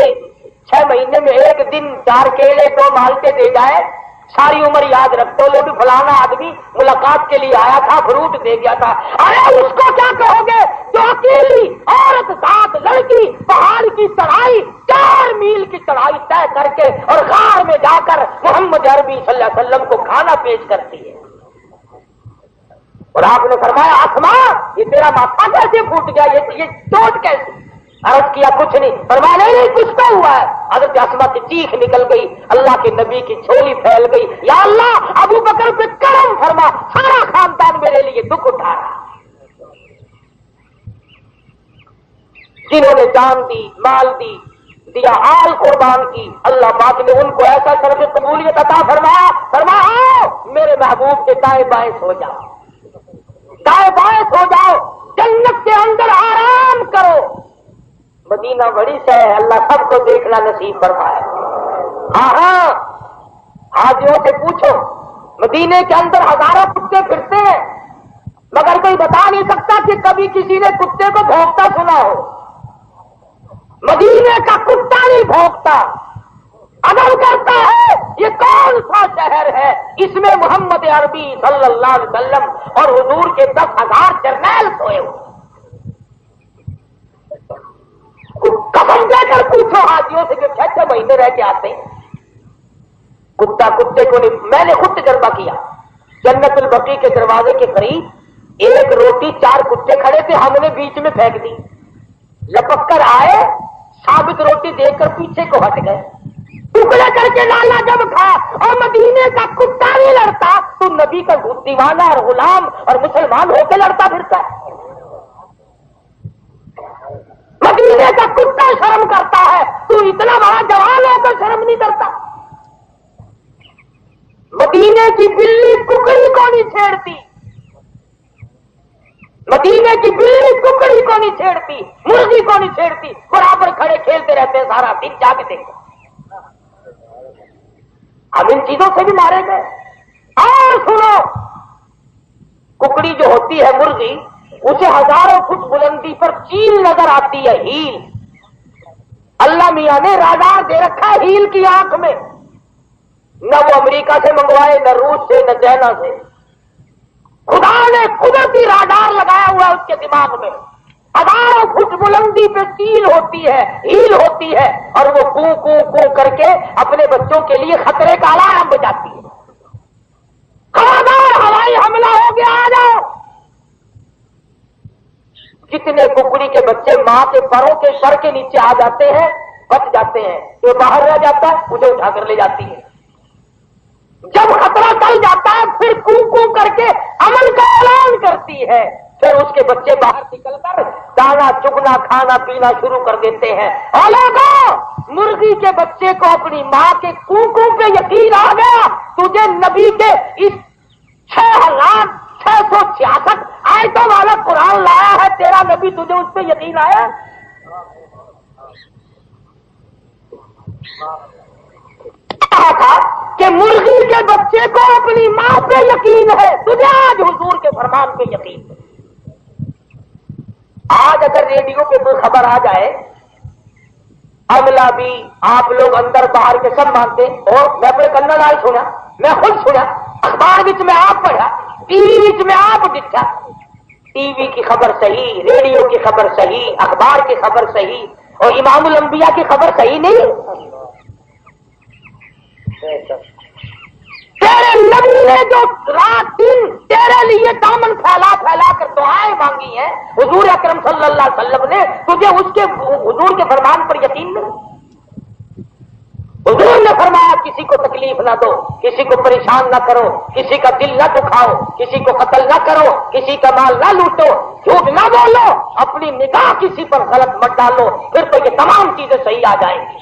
6 مہینے میں ایک دن 4 کیلے 2 مالٹے دے جائے ساری عمر یاد رکھتے ہو بھی فلانا آدمی ملاقات کے لیے آیا تھا فروٹ دے گیا تھا. ارے اس کو کیا کہو گے جو اکیلی عورت 7 لڑکی پہاڑ کی چڑھائی 4 میل کی چڑھائی طے کر کے اور غار میں جا کر محمد عربی صلی اللہ علیہ وسلم کو کھانا پیش کرتی ہے. اور آپ نے فرمایا اسماء یہ تیرا ماتھا کیسے پھوٹ گیا، یہ چوٹ کیسے؟ عرض کیا کچھ نہیں. فرمایا نہیں کچھ تو ہوا ہے. حضرت اسماء کی چیخ نکل گئی، اللہ کے نبی کی جھولی پھیل گئی، یا اللہ ابو بکر پہ کرم فرما، سارا خاندان میرے لیے دکھ اٹھا رہا. جنہوں نے جان دی، مال دی، دیا آل قربان کی، اللہ پاک نے ان کو ایسا شرف قبولیت عطا فرمایا. فرمایا میرے محبوب کے دائیں بائیں سو جاؤ، دائیں بائیں سو جاؤ، جنت کے اندر آرام کرو. مدینہ بڑی سے ہے، اللہ سب کو دیکھنا نصیب فرمائے. ہاں حاجیوں سے پوچھو، مدینے کے اندر ہزاروں کتے پھرتے ہیں مگر کوئی بتا نہیں سکتا کہ کبھی کسی نے کتے کو بھونکتا سنا ہو. مدینے کا کتا نہیں بھونکتا، عمل کرتا ہے. یہ کون سا شہر ہے اس میں محمد عربی صلی اللہ علیہ وسلم اور حضور کے 10,000 جرنیل سوئے ہو. قسم دے کر پوچھو حاجیوں سے جو 6 مہینے رہ کے آتے ہیں، کتا کتے کو نہیں. میں نے خود تجربہ کیا، جنت البقیع کے دروازے کے قریب ایک روٹی 4 کتے کھڑے تھے، ہم نے بیچ میں پھینک دی. لپک کر آئے، ثابت روٹی دیکھ کر پیچھے کو ہٹ گئے، ٹکڑے کر کے لالا جب کھا. اور مدینے کا کتا نہیں لڑتا تو نبی کا دیوانہ اور غلام اور مسلمان ہو کے لڑتا پھرتا ہے. مدینے کا کتا شرم کرتا ہے، تو اتنا بڑا جوان ہو کر شرم نہیں کرتا. مدینے کی بلی ککڑی کو نہیں چھیڑتی، مدینے کی بلی ککڑی کو نہیں چھیڑتی، مرغی کو نہیں چھیڑتی، برابر کھڑے کھیلتے رہتے ہیں سارا دن. جا کے دیکھو ہم ان چیزوں سے بھی مارے گئے. اور سنو، ککڑی جو ہوتی ہے مرغی، اسے ہزاروں فٹ بلندی پر چیل نظر آتی ہے، ہیل. اللہ میاں نے رادار دے رکھا ہے ہیل کی آنکھ میں، نہ وہ امریکہ سے منگوائے، نہ روس سے، نہ چائنا سے. خدا نے قدرتی رادار لگایا ہوا ہے اس کے دماغ میں. ہزاروں فٹ بلندی پہ چیل ہوتی ہے، ہیل ہوتی ہے، اور وہ کو کو کو کر کے اپنے بچوں کے لیے خطرے کا الارم بجاتی ہے. خبردار ہوائی حملہ ہو گیا، آ جاؤ. جتنے ککڑی کے بچے ماں کے پروں کے سر کے نیچے آ جاتے ہیں بچ جاتے ہیں، جو باہر رہ جاتا ہے اسے اٹھا کر لے جاتی ہے. جب خطرہ ٹل جاتا ہے پھر کو کر کے امن کا اعلان کرتی ہے. پھر اس کے بچے باہر نکل کر دانا چگنا کھانا پینا شروع کر دیتے ہیں. اور لوگوں، مرغی کے بچے کو اپنی ماں کے کوکو پہ یقین آ گیا، تجھے نبی کے اس 6666 آیتوں والا قرآن لایا ہے تیرا نبی، تجھے اس پہ یقین آیا؟ کہا تھا کہ مرغی کے بچے کو اپنی ماں پہ یقین ہے، تجھے آج حضور کے فرمان پہ یقین ہے. آج اگر ریڈیو پہ کوئی خبر آ جائے، اگلا بھی آپ لوگ اندر باہر کے سب مانتے، اور میں اپنے کنن نال سنا، میں خود سنا، اخبار وچ میں آپ پڑھا، ٹی وی وچ میں آپ دیکھا، ٹی وی کی خبر صحیح، ریڈیو کی خبر صحیح، اخبار کی خبر صحیح، اور امام الانبیاء کی خبر صحیح نہیں. تیرے نبی نے جو رات دن تیرے لیے دامن پھیلا پھیلا کر دعائیں مانگی ہیں حضور اکرم صلی اللہ علیہ وسلم نے، تجھے اس کے حضور کے فرمان پر یقین نہیں؟ حضور نے فرمایا کسی کو تکلیف نہ دو، کسی کو پریشان نہ کرو، کسی کا دل نہ دکھاؤ، کسی کو قتل نہ کرو، کسی کا مال نہ لوٹو، جھوٹ نہ بولو، اپنی نگاہ کسی پر غلط مت ڈالو، پھر تو یہ تمام چیزیں صحیح آ جائیں گی.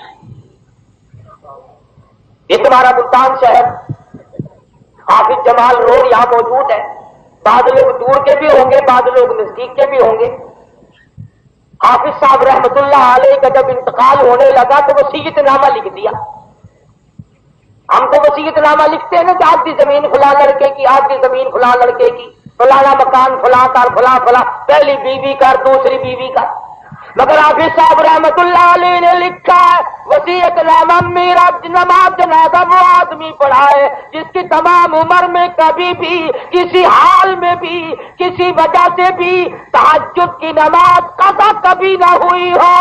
یہ تمہارا ملتان شہر حافظ جمال روڈ یہاں موجود ہے، بعض لوگ دور کے بھی ہوں گے، بعض لوگ نزدیک کے بھی ہوں گے. حافظ صاحب رحمت اللہ علیہ کا جب انتقال ہونے لگا تو وصیت نامہ لکھ دیا. ہم تو وصیت نامہ لکھتے ہیں نا کہ آج کی زمین فلاں لڑکے کی، آج کی زمین فلاں لڑکے کی، فلانا مکان فلاں کار فلاں فلاں، پہلی بیوی کا دوسری بیوی کا. مگر حافظ صاحب رحمت اللہ علیہ نے لکھا ہے وصیت نامہ میرا نماز جنازہ وہ آدمی پڑھائے جس کی تمام عمر میں کبھی بھی کسی حال میں بھی کسی وجہ سے بھی تہجد کی نماز قضا کبھی نہ ہوئی ہو.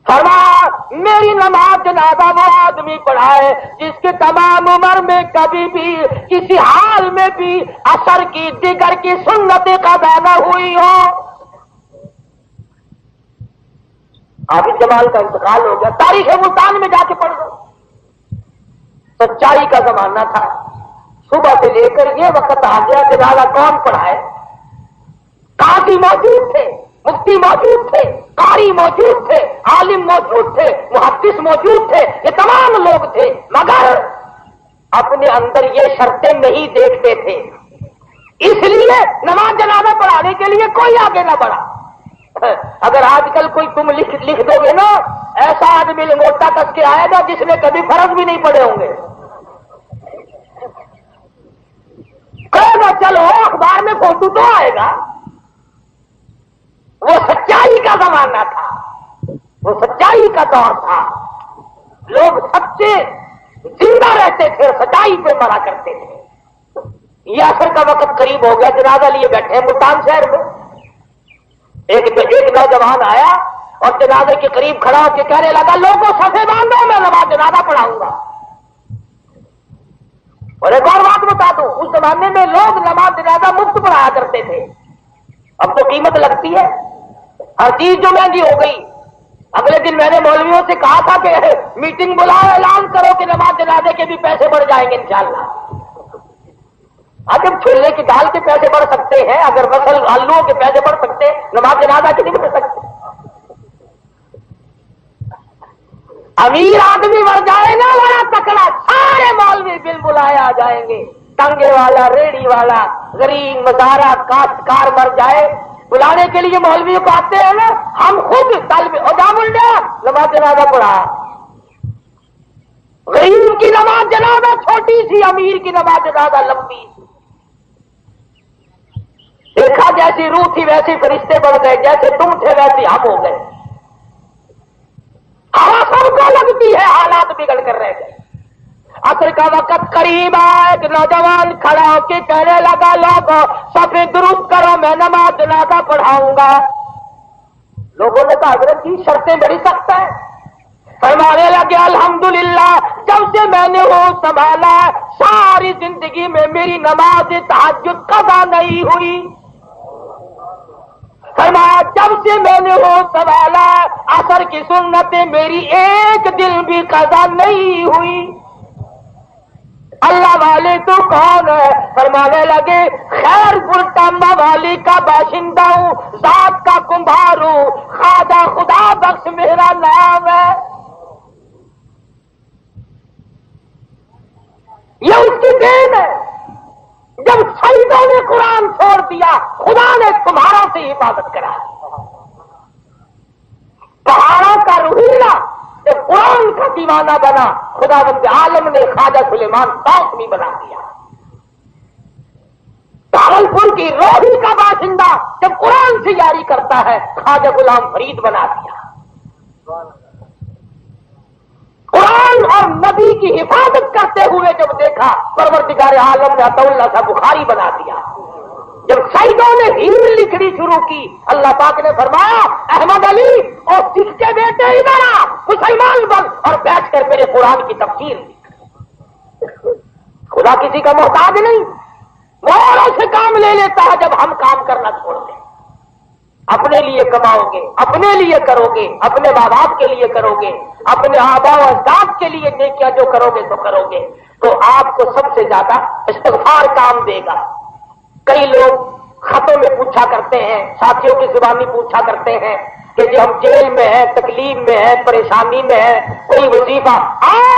فرمایا میری نماز جنازہ وہ آدمی پڑھائے جس کے تمام عمر میں کبھی بھی کسی حال میں بھی عصر کی دیگر کی سنت قضا نہ ہوئی ہو. حافظ جمال کا انتقال ہو گیا، تاریخ ملتان میں جا کے پڑھ لو. سچائی کا زمانہ تھا، صبح سے لے کر یہ وقت آ گیا جنازہ کون پڑھائے؟ قاضی موجود تھے، مفتی موجود تھے، قاری موجود تھے، عالم موجود تھے، محدث موجود تھے، یہ تمام لوگ تھے، مگر اپنے اندر یہ شرطیں نہیں دیکھتے تھے، اس لیے نماز جنازہ پڑھانے کے لیے کوئی آگے نہ بڑھا. اگر آج کل کوئی تم لکھ دو گے نا، ایسا آدمی لنگوٹا کس کے آئے گا جس نے کبھی فرض بھی نہیں پڑے ہوں گے. کہے گا چلو اخبار میں فوٹو تو آئے گا. وہ سچائی کا زمانہ تھا، وہ سچائی کا دور تھا، لوگ سچے زندہ رہتے تھے، سچائی پہ مرا کرتے تھے. یہ عصر کا وقت قریب ہو گیا، جنازہ لیے بیٹھے ہیں ملتان شہر میں. ایک نوجوان آیا اور جنازے کے قریب کھڑا ہو کے کہنے لگا لوگوں صفے باندھو، میں نماز جنازہ پڑھاؤں گا. اور ایک اور بات بتا دوں، اس زمانے میں لوگ نماز جنازہ مفت پڑھایا کرتے تھے، اب تو قیمت لگتی ہے، ہر چیز جو مہنگی ہو گئی. اگلے دن میں نے مولویوں سے کہا تھا کہ میٹنگ بلاؤ، اعلان کرو کہ نماز جنازے کے بھی پیسے بڑھ جائیں گے انشاءاللہ. اگر چھولے کی دال کے پیسے بڑھ سکتے ہیں، اگر وصل آلووں کے پیسے بڑھ سکتے ہیں، نماز جنازہ کے نہیں بڑھ سکتے. امیر آدمی مر جائے نا بڑا تکڑا، سارے مولوی بل بلائے آ جائیں گے. ٹانگے والا، ریڑھی والا، غریب مزارہ کاشتکار مر جائے، بلانے کے لیے مولویوں کو آتے ہیں نا. ہم خود طالب اجام الڈیا نماز جنازہ پڑھا. غریب کی نماز جنازہ چھوٹی سی، امیر کی نماز جنازہ لمبی. دیکھا جیسی روح تھی ویسے فرشتے بڑھ گئے، جیسے تم تھے ویسے ہم ہو گئے. ہوا سب کو لگتی ہے، حالات بگڑ کر رہ گئے. عصر کا وقت قریب آیا، ایک نوجوان کھڑا ہو کے کہنے لگا لوگوں صفے درست کرو، میں نماز جنازہ پڑھاؤں گا. لوگوں نے کہا حضرت کی شرطیں بڑی سخت ہیں. فرمانے لگے الحمدللہ جب سے میں نے وہ سنبھالا ساری زندگی میں میری نماز تہجد قضا نہیں ہوئی. فرمایا جب سے میں نے وہ سنبھالا عصر کی سنتیں میری ایک دن بھی قضا نہیں ہوئی. اللہ والے تو کون ہے؟ فرمانے لگے خیر پورٹامہ والی کا باشندہ ہوں، ذات کا کمبھار ہوں، خواجہ خدا بخش میرا نام ہے۔ یہ اس کی دین ہے۔ جب شہیدوں نے قرآن چھوڑ دیا، خدا نے تمہارا سے حفاظت کرا۔ پہاڑوں کا روحیلا جب قرآن کا دیوانہ بنا، خدا بند عالم نے خواجہ سلیمان توسمی بنا دیا۔ بھاگلپور کی روحی کا باشندہ جب قرآن سے یاری کرتا ہے، خواجہ غلام فرید بنا دیا۔ قرآن اور نبی کی حفاظت کرتے ہوئے جب دیکھا، پروردگار عالم نے عطا اللہ صاحب بخاری بنا دیا۔ جب شہیدوں نے ہیر لکھنی شروع کی، اللہ پاک نے فرمایا احمد علی اور سکھ کے بیٹے ادھر آ، مسلمان بن اور بیٹھ کر میرے قرآن کی تفسیر لکھ۔ خدا کسی کا محتاج نہیں، موروں سے کام لے لیتا ہے جب ہم کام کرنا چھوڑ دیں۔ اپنے لیے کماؤ گے، اپنے لیے کرو گے، اپنے ماں باپ کے لیے کرو گے، اپنے آباء و اجداد کے لیے نیکیاں جو کرو گے تو کرو گے، تو آپ کو سب سے زیادہ استغفار کام دے گا۔ کئی لوگ خطوں میں پوچھا کرتے ہیں، ساتھیوں کی زبانی پوچھا کرتے ہیں کہ جی ہم جیل میں ہیں، تکلیف میں ہیں، پریشانی میں ہیں، کوئی وظیفہ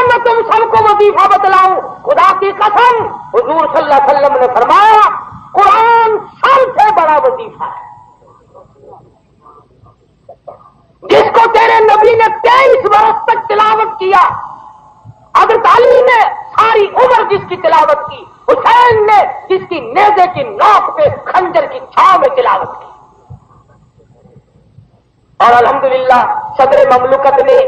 میں تم سب کو وظیفہ بتلاؤں؟ خدا کی قسم، حضور صلی اللہ علیہ وسلم نے فرمایا قرآن سب سے بڑا وظیفہ ہے۔ جس کو تیرے نبی نے 23 برس تک تلاوت کیا، حضرت علی نے ساری عمر جس کی تلاوت کی، حسین نے جس کی نیزے کی نوک پہ خنجر کی چھاؤں میں تلاوت کی، اور الحمدللہ صدر مملکت نے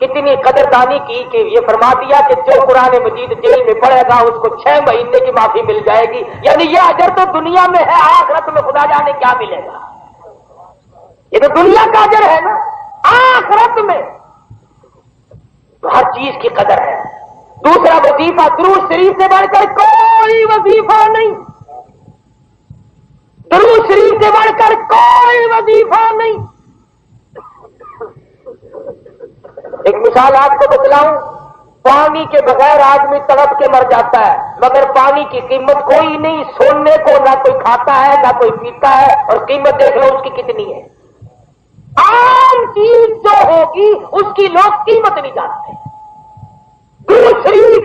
کتنی قدردانی کی کہ یہ فرما دیا کہ جو قرآن مجید جیل میں پڑھے گا اس کو 6 مہینے کی معافی مل جائے گی۔ یعنی یہ اجر تو دنیا میں ہے، آخرت میں خدا جانے کیا ملے گا۔ یہ تو دنیا کا اجر ہے نا، آخرت میں ہر چیز کی قدر ہے۔ دوسرا وظیفہ درود شریف سے بڑھ کر کوئی وظیفہ نہیں، درود شریف سے بڑھ کر کوئی وظیفہ نہیں۔ ایک مثال آپ کو بتلاؤں، پانی کے بغیر آدمی تڑپ کے مر جاتا ہے، مگر پانی کی قیمت کوئی نہیں، سونے کو نہ کوئی کھاتا ہے نہ کوئی پیتا ہے، اور قیمت دیکھ لو اس کی کتنی ہے۔ عام چیز جو ہوگی اس کی لوگ قیمت نہیں جانتے، درود شریف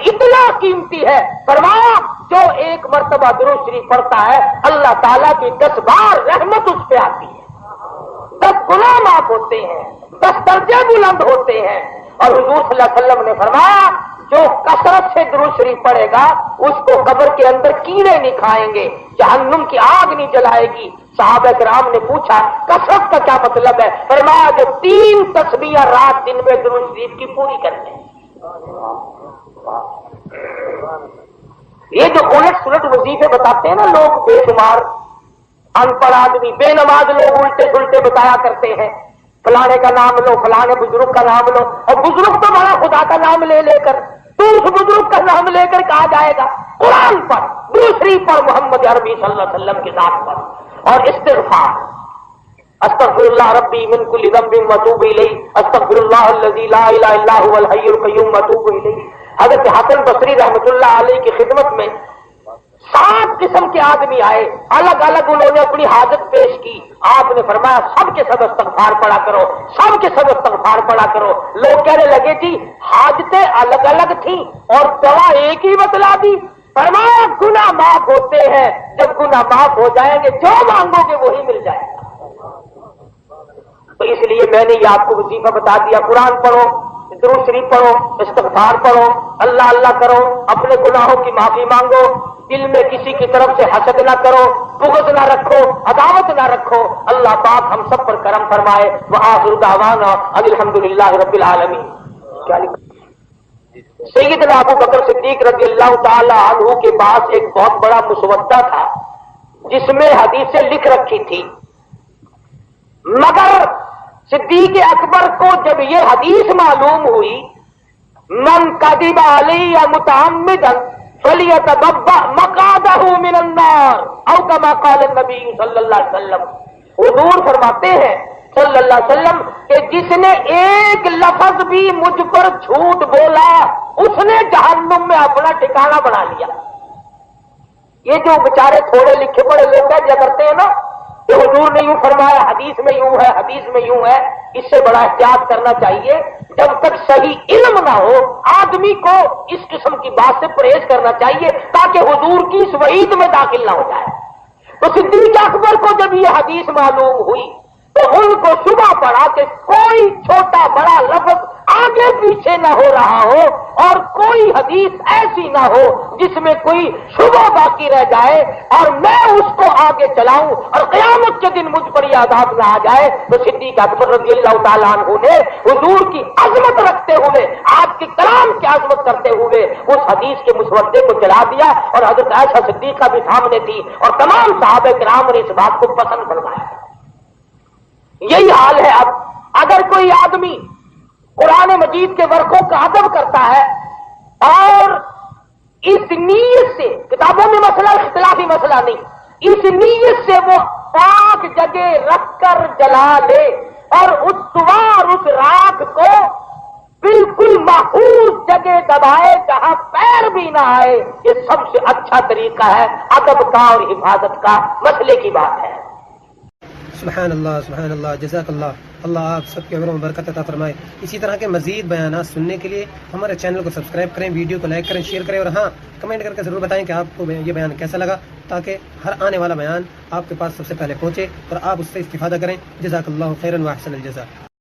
اتنا قیمتی ہے۔ فرمایا جو ایک مرتبہ درود شریف پڑھتا ہے، اللہ تعالیٰ کی 10 بار رحمت اس پہ آتی ہے، 10 گناہ معاف ہوتے ہیں، 10 درجے بلند ہوتے ہیں۔ اور حضور صلی اللہ علیہ وسلم نے فرمایا جو کثرت سے درود شریف پڑھے گا اس کو قبر کے اندر کیڑے نہیں کھائیں گے، جہنم کی آگ نہیں جلائے گی۔ صحابہ کرام نے پوچھا کثرت کا کیا مطلب ہے؟ فرمایا جو 3 تسبیح رات دن میں درود شریف کی پوری کرتے ہیں۔ یہ جو الٹ سلٹ وظیفے بتاتے ہیں نا لوگ، بے شمار ان پڑھ آدمی، بے نماز لوگ الٹے سلٹے بتایا کرتے ہیں، فلانے کا نام لو، فلانے بزرگ کا نام لو، اور بزرگ تو بڑا خدا کا نام لے لے کر، تو اس بزرگ کا نام لے کر کہا جائے گا قرآن پر، دوسری پر محمد عربی صلی اللہ علیہ وسلم کے ذات پر، اور استغفار، استغفر اللہ ربی من کل ذنب واتوب الیہ، استغفر اللہ الذی لا الہ الا هو الحی القیوم واتوب الیہ۔ حضرت حسن بصری رحمۃ اللہ علیہ کی خدمت میں 7 قسم کے آدمی آئے، الگ الگ انہوں نے اپنی حاجت پیش کی۔ آپ نے فرمایا سب کے سب استغفار پڑھا کرو، سب کے سب استغفار پڑھا کرو۔ لوگ کہنے لگے جی حاجتیں الگ الگ تھیں اور دوا ایک ہی بتلا دی۔ فرمایا گناہ معاف ہوتے ہیں، جب گناہ معاف ہو جائیں گے جو مانگو گے وہی مل جائے گا۔ تو اس لیے میں نے یہ آپ کو وظیفہ بتا دیا، قرآن پڑھو، درود شریف پڑھو، استغفار پڑھو، اللہ اللہ کرو، اپنے گناہوں کی معافی مانگو، دل میں کسی کی طرف سے حسد نہ کرو، بغض نہ رکھو، عداوت نہ رکھو۔ اللہ پاک ہم سب پر کرم فرمائے۔ وآخر دعوانا ان الحمدللہ رب العالمین۔ کیا لکھا؟ سیدنا ابو بکر صدیق رضی اللہ تعالی عنہ کے پاس ایک بہت بڑا مسودہ تھا جس میں حدیثیں لکھ رکھی تھی، مگر صدیق اکبر کو جب یہ حدیث معلوم ہوئی من کذب علی متعمدا فلیتبوأ مقعدہ من النار او کما قال النبی صلی اللہ علیہ وسلم، حضور فرماتے ہیں صلی اللہ علیہ وسلم کہ جس نے ایک لفظ بھی مجھ پر جھوٹ بولا اس نے جہنم میں اپنا ٹھکانہ بنا لیا۔ یہ جو بیچارے تھوڑے لکھے پڑے لوگ ہیں جو کرتے ہیں نا کہ حضور نے یوں فرمایا، حدیث میں یوں ہے، حدیث میں یوں ہے، اس سے بڑا احتیاط کرنا چاہیے۔ جب تک صحیح علم نہ ہو آدمی کو اس قسم کی بات سے پرہیز کرنا چاہیے تاکہ حضور کی اس وعید میں داخل نہ ہو جائے۔ تو صدیق اکبر کو جب یہ حدیث معلوم ہوئی تو ان کو شبہ پڑا کہ کوئی چھوٹا بڑا لفظ آگے پیچھے نہ ہو رہا ہو اور کوئی حدیث ایسی نہ ہو جس میں کوئی شبہ باقی رہ جائے اور میں اس کو آگے چلاؤں اور قیامت کے دن مجھ پر یہ عذاب نہ آ جائے۔ تو صدیق اکبر رضی اللہ تعالیٰ عنہ نے حضور کی عظمت رکھتے ہوئے، آپ کے کلام کی عظمت کرتے ہوئے اس حدیث کے مسودے کو چلا دیا اور حضرت عائشہ صدیقہ بھی سامنے تھی اور تمام صحابہ کرام نے اس بات کو پسند فرمایا۔ یہی حال ہے اب اگر کوئی آدمی قرآن مجید کے ورقوں کا ادب کرتا ہے اور اس نیت سے، کتابوں میں مسئلہ اختلافی مسئلہ نہیں، اس نیت سے وہ پاک جگہ رکھ کر جلا لے اور اس راکھ کو بالکل محفوظ جگہ دبائے جہاں پیر بھی نہ آئے، یہ سب سے اچھا طریقہ ہے ادب کا اور حفاظت کا، مسئلے کی بات ہے۔ سبحان اللہ، جزاک اللہ، اللہ آپ سب کے عمروں میں برکت عطا فرمائے۔ اسی طرح کے مزید بیانات سننے کے لیے ہمارے چینل کو سبسکرائب کریں، ویڈیو کو لائک کریں، شیئر کریں اور ہاں کمنٹ کر کے ضرور بتائیں کہ آپ کو یہ بیان کیسا لگا تاکہ ہر آنے والا بیان آپ کے پاس سب سے پہلے پہنچے اور آپ اس سے استفادہ کریں۔ جزاک اللہ خیرا و احسن الجزاء۔